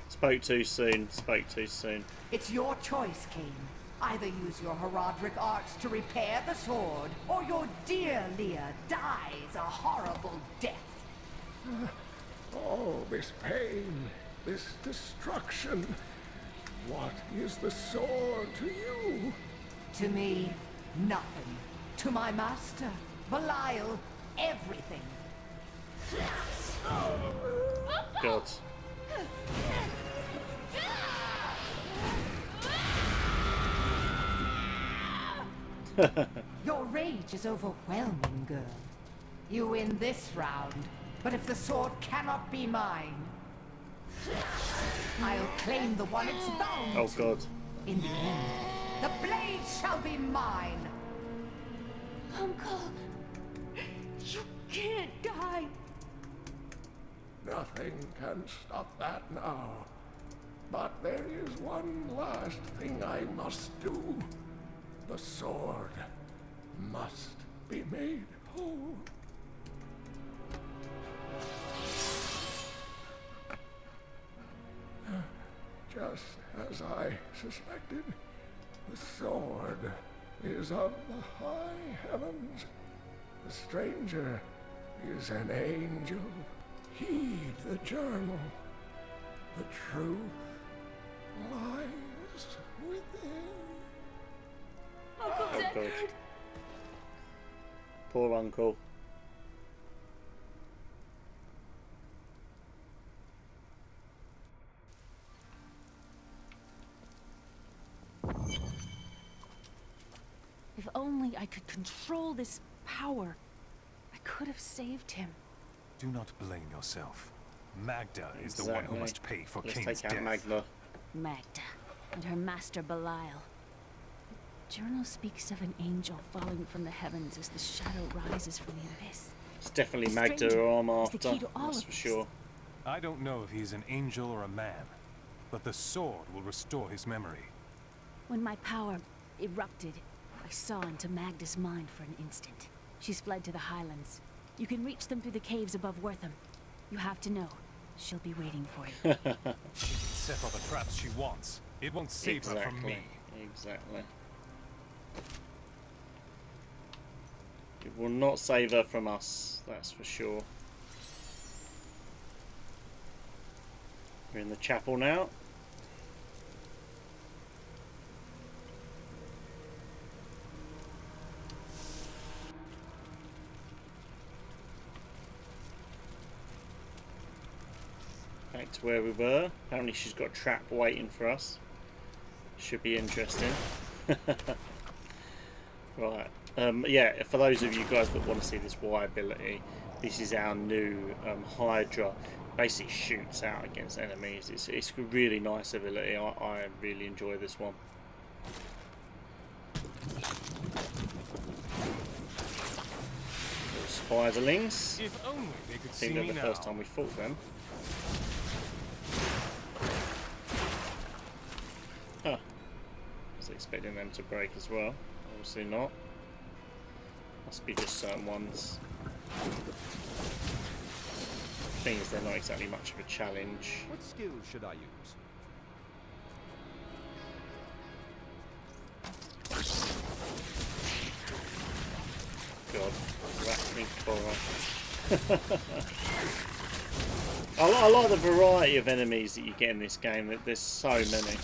Spoke too soon. Spoke too soon. It's your choice, Kane. Either use your Herodric arts to repair the sword, or your dear Leah dies a horrible death. Oh, this pain, this destruction. What is the sword to you? To me, nothing. To my master, Belial, everything. God. Your rage is overwhelming, girl. You win this round, but if the sword cannot be mine, I'll claim the one it's bound Oh, to. God. In the end, the blade shall be mine. Uncle, you can't die. Nothing can stop that now. But there is one last thing I must do. The sword must be made whole. Just as I suspected, the sword is of the high heavens. The stranger is an angel. Heed the journal. The truth lies within. Uncle Oh, God. Deckard. Poor uncle. If only I could control this power, I could have saved him. Do not blame yourself. Magda is the one who Exactly. must pay for Let's Kane's take out death. Magda. Magda and her master Belial. The journal speaks of an angel falling from the heavens as the shadow rises from the abyss. It's definitely The Magda stranger who I'm is the after, key to all that's of for this. sure. I don't know if he's an angel or a man, but the sword will restore his memory. When my power erupted, I saw into Magda's mind for an instant. She's fled to the highlands. You can reach them through the caves above Wortham. You have to know, she'll be waiting for you. She can set all the traps she wants. It won't save her from me. Exactly. It will not save her from us, that's for sure. We're in the chapel now. Back to where we were. Apparently she's got a trap waiting for us. Should be interesting. Right. Yeah, for those of you guys that want to see this Y ability, this is our new Hydra. Basically shoots out against enemies. It's a really nice ability. I really enjoy this one. Spiderlings. If only they could I see think they're me the now. first time we fought them. Huh. I was expecting them to break as well. Obviously not. Must be just certain ones. Thing is, they're not exactly much of a challenge. What skills should I use? God, rattling horror. I like the variety of enemies that you get in this game. There's so many.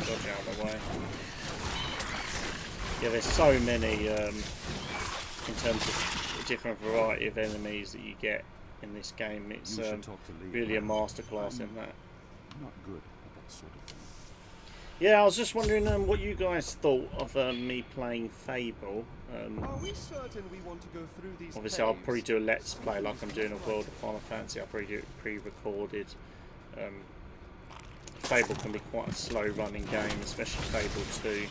Dodge out of the way. Yeah, there's so many in terms of different variety of enemies that you get in this game. It's really a masterclass in that. Not good at that sort of thing. Yeah, I was just wondering what you guys thought of me playing Fable. Are we certain we want to go through these Obviously, I'll caves? probably do a Let's Play like I'm doing a World of Final Fantasy. I'll probably do it pre-recorded. Fable can be quite a slow-running game, especially Fable 2.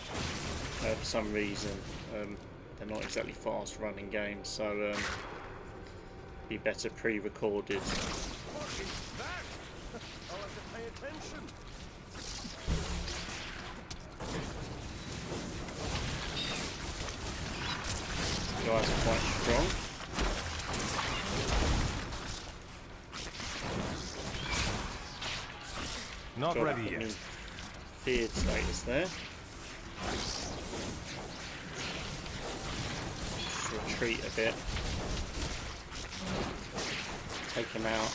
For some reason, they're not exactly fast-running games, so be better pre-recorded. What is that? I'll have to pay attention. Guys are quite strong. Not ready yet. Feared status there. Retreat a bit. Take him out.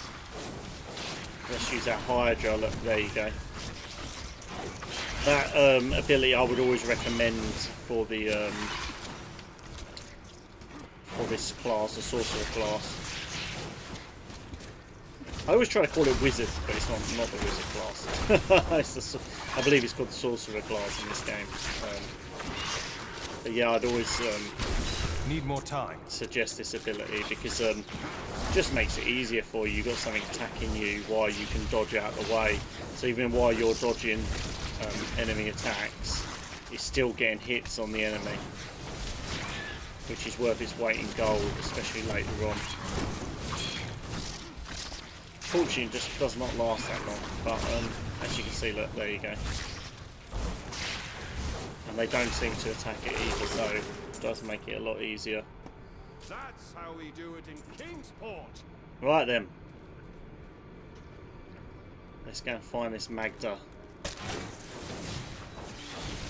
Let's use that Hydra. Look, there you go. That ability I would always recommend for the for this class, the sorcerer class. I always try to call it wizard, but it's not the wizard class. It's I believe it's called the sorcerer class in this game. But yeah, I'd always need more time. Suggest this ability because it just makes it easier for you. You've got something attacking you while you can dodge out of the way. So even while you're dodging enemy attacks, you're still getting hits on the enemy, which is worth its weight in gold, especially later on. Fortunately, it just does not last that long, but as you can see, look, there you go. And they don't seem to attack it either, so it does make it a lot easier. That's how we do it in Kingsport. Right then. Let's go and find this Magda.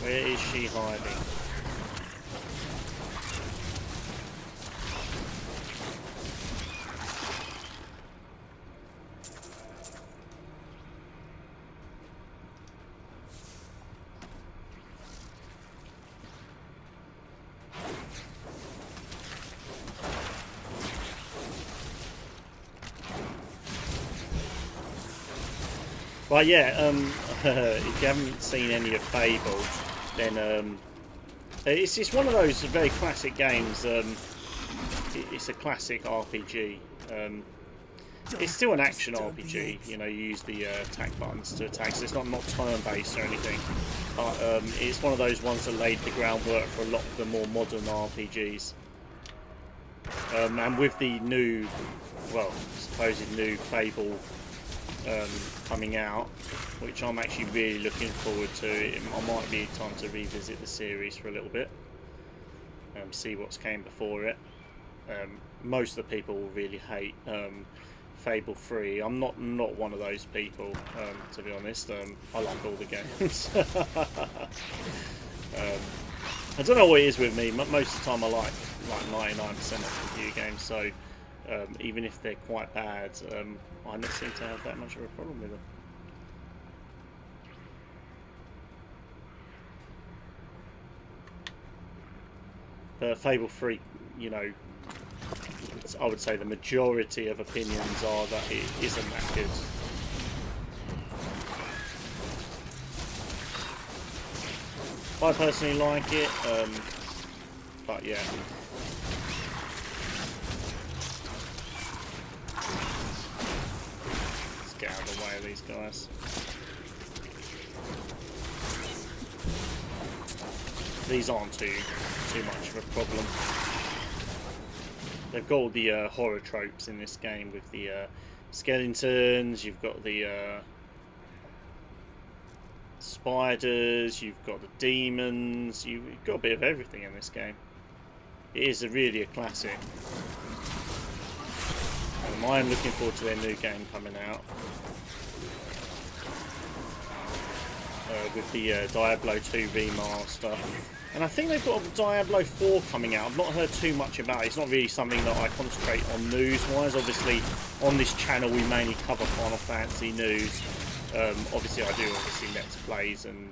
Where is she hiding? But yeah, if you haven't seen any of Fable, then it's one of those very classic games. It's a classic RPG. It's still an action RPG. You know, you use the attack buttons to attack. So it's not turn-based or anything. But it's one of those ones that laid the groundwork for a lot of the more modern RPGs. And with the new, well, supposed new Fable coming out, which I'm actually really looking forward to. It might be time to revisit the series for a little bit, see what's came before it. Most of the people will really hate Fable 3. I'm not one of those people, to be honest. I like all the games. I don't know what it is with me. Most of the time I like 99% of review games, so even if they're quite bad, I don't seem to have that much of a problem with them. But Fable 3, you know, I would say the majority of opinions are that it isn't that good. I personally like it, but yeah. Let's get out of the way of these guys. These aren't too much of a problem. They've got all the horror tropes in this game with the skeletons. You've got the spiders, you've got the demons, you've got a bit of everything in this game. It is really a classic. I am looking forward to their new game coming out. With the Diablo 2 remaster. And I think they've got a Diablo 4 coming out. I've not heard too much about it. It's not really something that I concentrate on news-wise. Obviously, on this channel we mainly cover Final Fantasy news. Obviously I do Let's Plays and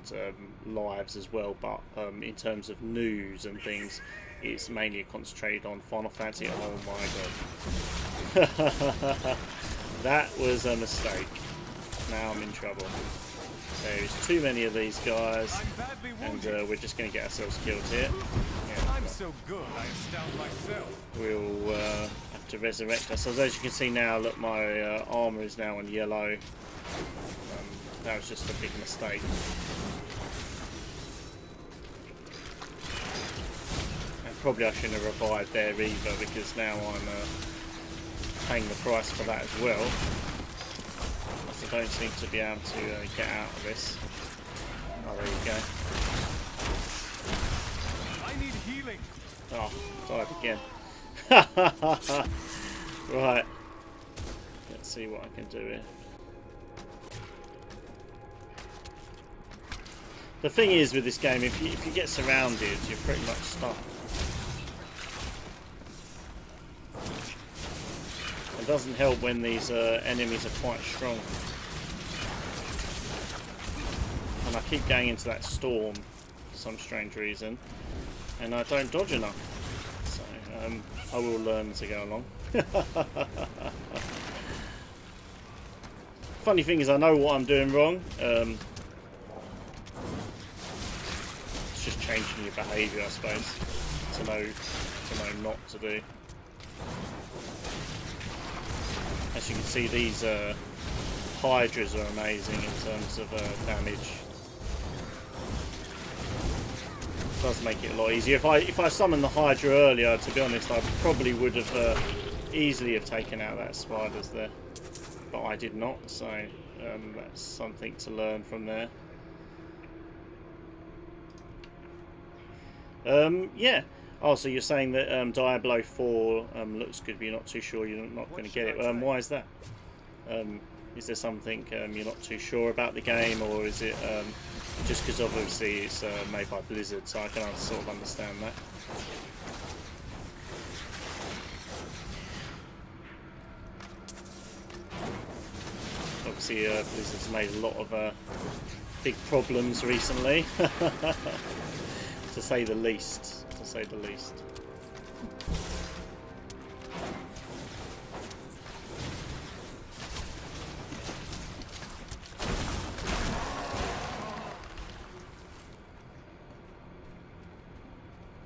lives as well, but in terms of news and things, it's mainly concentrated on Final Fantasy. Oh my god. That was a mistake. Now I'm in trouble. There's too many of these guys, and we're just going to get ourselves killed here. Yeah, I'm so good, I astound myself. We'll have to resurrect ourselves. As you can see now, look, my armour is now on yellow. That was just a big mistake. And probably I shouldn't have revived there either, because now I'm paying the price for that as well. I don't seem to be able to get out of this. Oh, there you go. I need healing. Oh, died again. Right. Let's see what I can do here. The thing is with this game, if you get surrounded, you're pretty much stuck. It doesn't help when these enemies are quite strong. And I keep going into that storm for some strange reason, and I don't dodge enough. So I will learn as I go along. Funny thing is, I know what I'm doing wrong. It's just changing your behaviour, I suppose, to know not to do. As you can see, these Hydras are amazing in terms of damage. It does make it a lot easier. If I summoned the Hydra earlier, to be honest, I probably would have easily have taken out that spiders there, but I did not. So that's something to learn from there. Yeah. Oh, so you're saying that Diablo 4 looks good, but you're not too sure, you're not going to get it. Why is that? Is there something you're not too sure about the game, or is it just because obviously it's made by Blizzard, so I can sort of understand that. Obviously Blizzard's made a lot of big problems recently, to say the least. To say the least.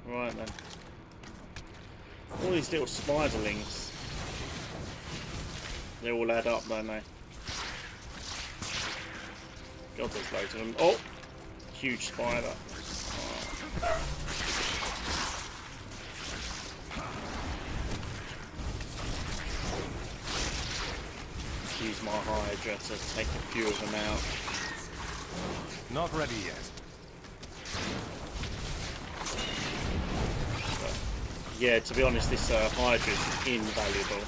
Right then. All these little spiderlings. They all add up, don't they? God, there's loads of them. Oh! Huge spider. Oh. Use my Hydra to take a few of them out. Not ready yet. But, yeah, to be honest, this Hydra is invaluable.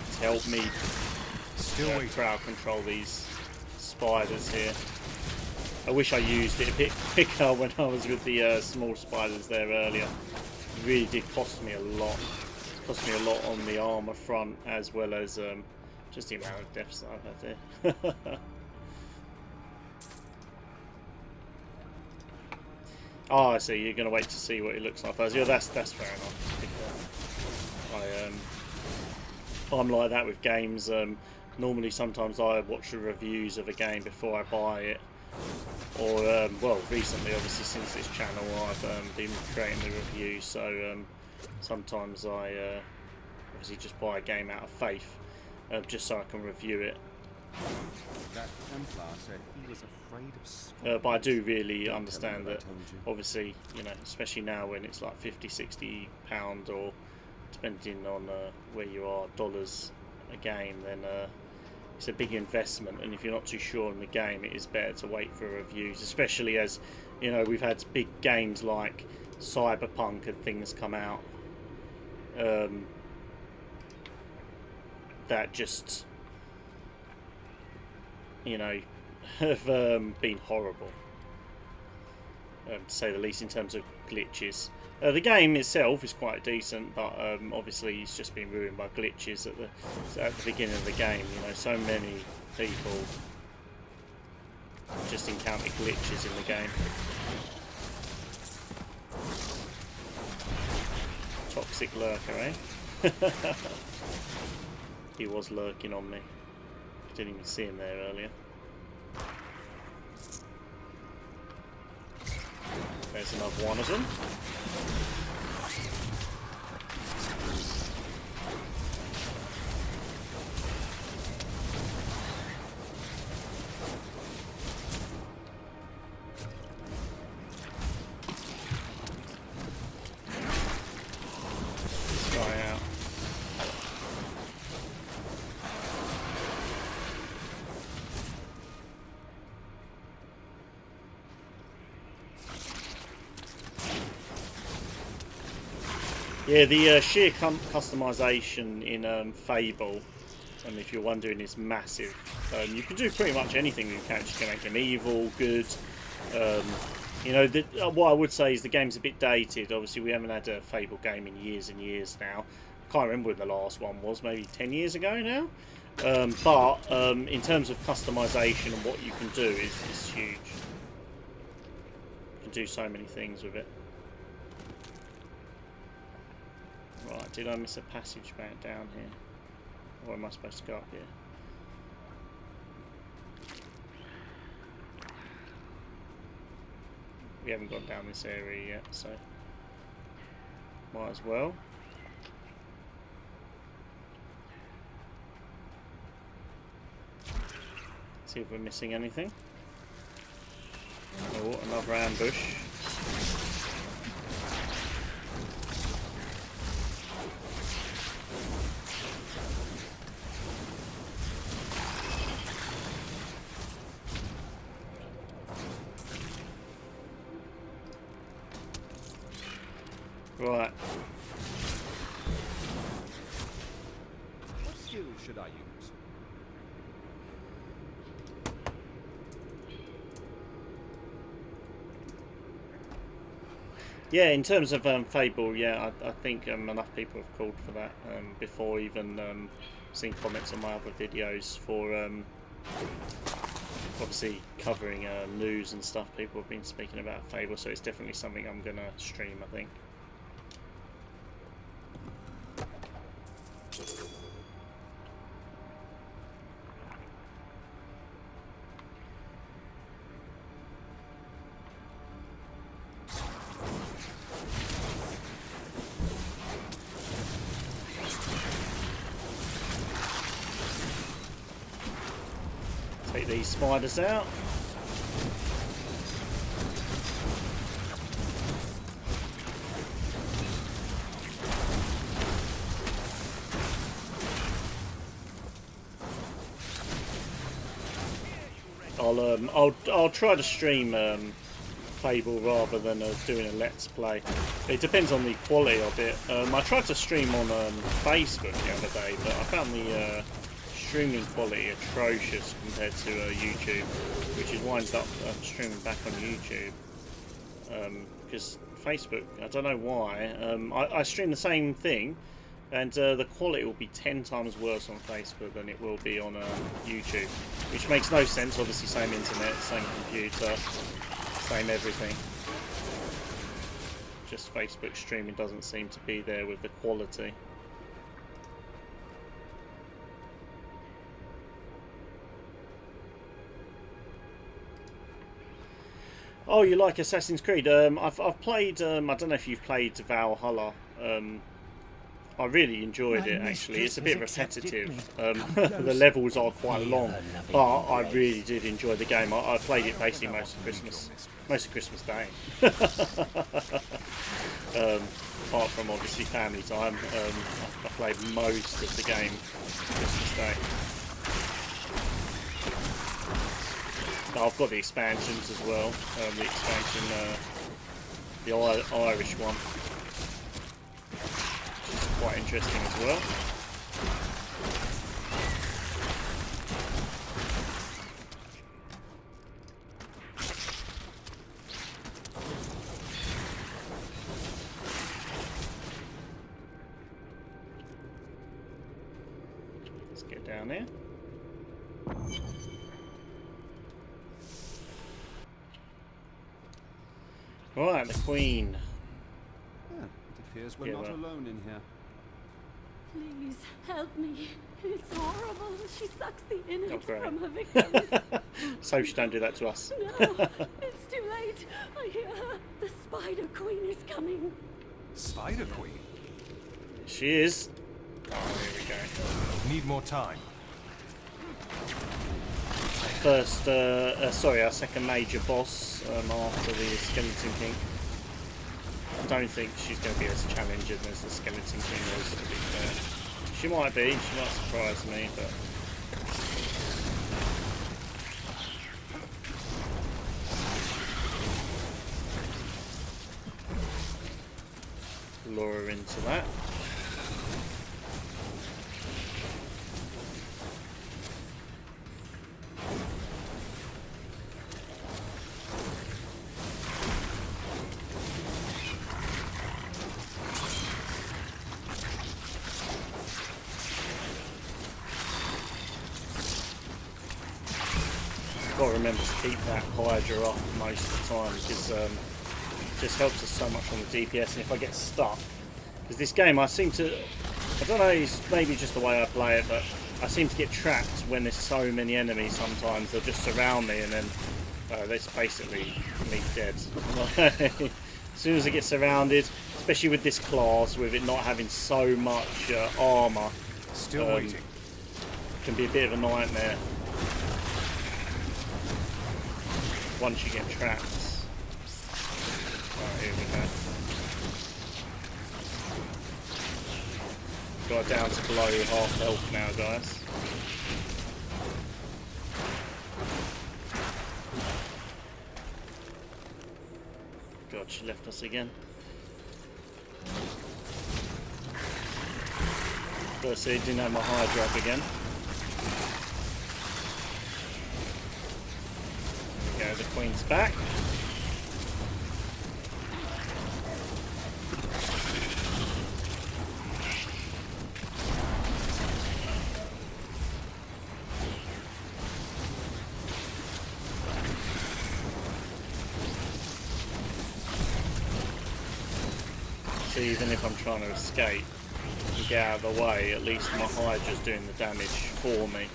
It's helped me crowd control these spiders here. I wish I used it a bit quicker when I was with the small spiders there earlier. It really did cost me a lot. Cost me a lot on the armour front, as well as just the amount of deaths that I've had there. Oh, I see. You're going to wait to see what it looks like first. Yeah, that's fair enough. I'm like that with games. Normally, sometimes I watch the reviews of a game before I buy it. Or, well, recently, obviously, since this channel, I've been creating the reviews, so sometimes I obviously just buy a game out of faith, just so I can review it. That Templar said he was afraid of spiders. But I do really understand that, obviously, you know, especially now when it's like £50, £60, or depending on where you are, dollars a game, then it's a big investment, and if you're not too sure on the game, it is better to wait for reviews, especially as, you know, we've had big games like Cyberpunk and things come out that just, you know, have been horrible, to say the least, in terms of glitches. The game itself is quite decent, but obviously it's just been ruined by glitches at the beginning of the game. You know, so many people just encounter glitches in the game. Toxic lurker, eh? He was lurking on me. Didn't even see him there earlier. There's another one of them. This guy out. Yeah, the sheer customization in Fable, and if you're wondering, is massive. You can do pretty much anything with your character. You can make them evil, good. You know, what I would say is the game's a bit dated. Obviously, we haven't had a Fable game in years and years now. I can't remember when the last one was, maybe 10 years ago now. But in terms of customization and what you can do is huge. You can do so many things with it. Right, did I miss a passage back down here? Or am I supposed to go up here? We haven't gone down this area yet, so might as well. See if we're missing anything. Oh, another ambush. Right. What skill should I use? Yeah, in terms of Fable, yeah, I think enough people have called for that before even seeing comments on my other videos for obviously covering news and stuff. People have been speaking about Fable, so it's definitely something I'm going to stream, I think. Take these spiders out. I'll try to stream Fable rather than doing a Let's Play. It depends on the quality of it. I tried to stream on Facebook the other day, but I found the streaming quality atrocious compared to YouTube, which is why I ended up streaming back on YouTube. Because Facebook, I don't know why, I stream the same thing, and the quality will be 10 times worse on Facebook than it will be on YouTube, which makes no sense. Obviously, same internet, same computer, same everything. Just Facebook streaming doesn't seem to be there with the quality. Oh, you like Assassin's Creed? I've played. I don't know if you've played Valhalla. I really enjoyed it, actually. It's a bit repetitive. The levels are quite long, but I really did enjoy the game. I played it basically most of Christmas Day. Apart from obviously family time, I played most of the game Christmas Day. Oh, I've got the expansions as well. The expansion, the Irish one, which is quite interesting as well. Let's get down there. Right, the Queen. Yeah, it appears we're not alone in here. Please help me. It's horrible. She sucks the Oh, innards great. from her victims. So she don't do that to us. No, it's too late. I hear her. The Spider Queen is coming. Spider Queen? She is. Oh, here we go. Need more time. First, sorry, our second major boss after the Skeleton King. I don't think she's going to be as challenging as the Skeleton King was, to be fair. She might be, she might surprise me, but... lure her into that. Got to remember to keep that Hydra up most of the time, because it just helps us so much on the DPS. And if I get stuck, because this game I seem to, I don't know, it's maybe just the way I play it, but I seem to get trapped when there's so many enemies. Sometimes they'll just surround me and then that's basically me dead. As soon as I get surrounded, especially with this class, with it not having so much armour, still waiting, can be a bit of a nightmare once you get trapped. Right, here we go. Got down to below half health now, guys. God, she left us again. Firstly, didn't have my Hydra up again. There we go, the Queen's back. So even if I'm trying to escape and get out of the way, at least my Hydra's doing the damage for me,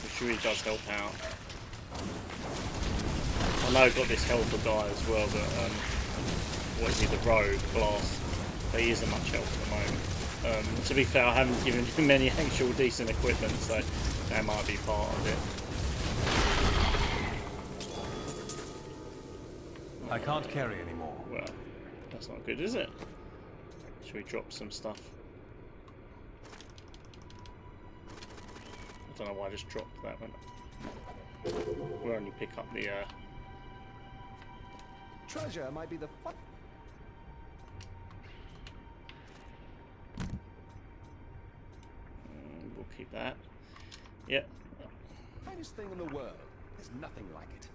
which really does help out. I know I've got this helper guy as well, but what is he, the rogue class? But he isn't much help at the moment. To be fair, I haven't given him any actual decent equipment, so that might be part of it. I can't carry anymore. Well, that's not good, is it? Should we drop some stuff? I don't know why I just dropped that one. We'll only pick up the treasure might be the fun. We'll keep that. Yep. Finest thing in the world. There's nothing like it.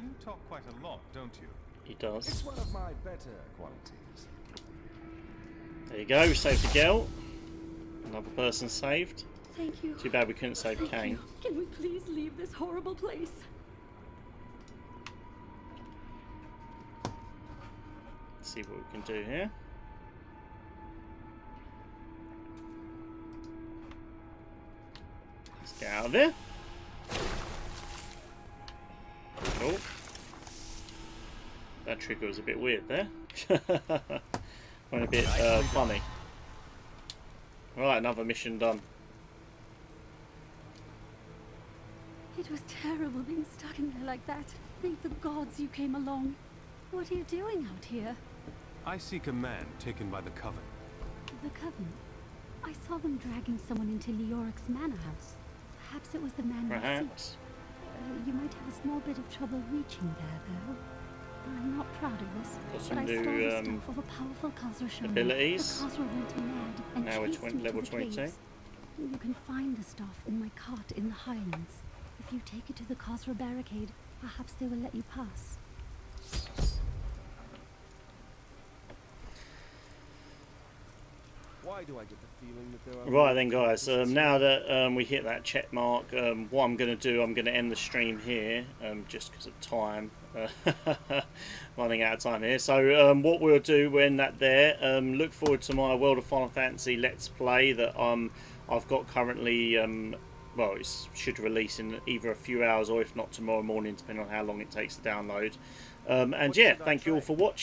You talk quite a lot, don't you? He does. It's one of my better qualities. There you go, we saved the girl. Another person saved. Thank you. Too bad we couldn't save Thank Kane. you. Can we please leave this horrible place? Let's see what we can do here. Let's get out of there. Cool. That trigger was a bit weird there. Went a bit funny. Right, another mission done. It was terrible being stuck in there like that. Thank the gods you came along. What are you doing out here? I seek a man taken by the Coven. The Coven? I saw them dragging someone into Leoric's manor house. Perhaps it was the man we Perhaps. You might have a small bit of trouble reaching there, though. I'm not proud of this, Got some but I new, stole the stuff of a powerful Khazra shaman. abilities. The Khazra went mad and Now we're chased me level to the 22. caves. You can find the stuff in my cart in the Highlands. If you take it to the Khazra barricade, perhaps they will let you pass. Why do I get the feeling that there are... Right then, guys, now that we hit that check mark, what I'm going to do, I'm going to end the stream here, just because of time, running out of time here. So what we'll do when that there, look forward to my World of Final Fantasy Let's Play that I've got currently, well, it should release in either a few hours or if not tomorrow morning, depending on how long it takes to download. And yeah, thank you all for watching.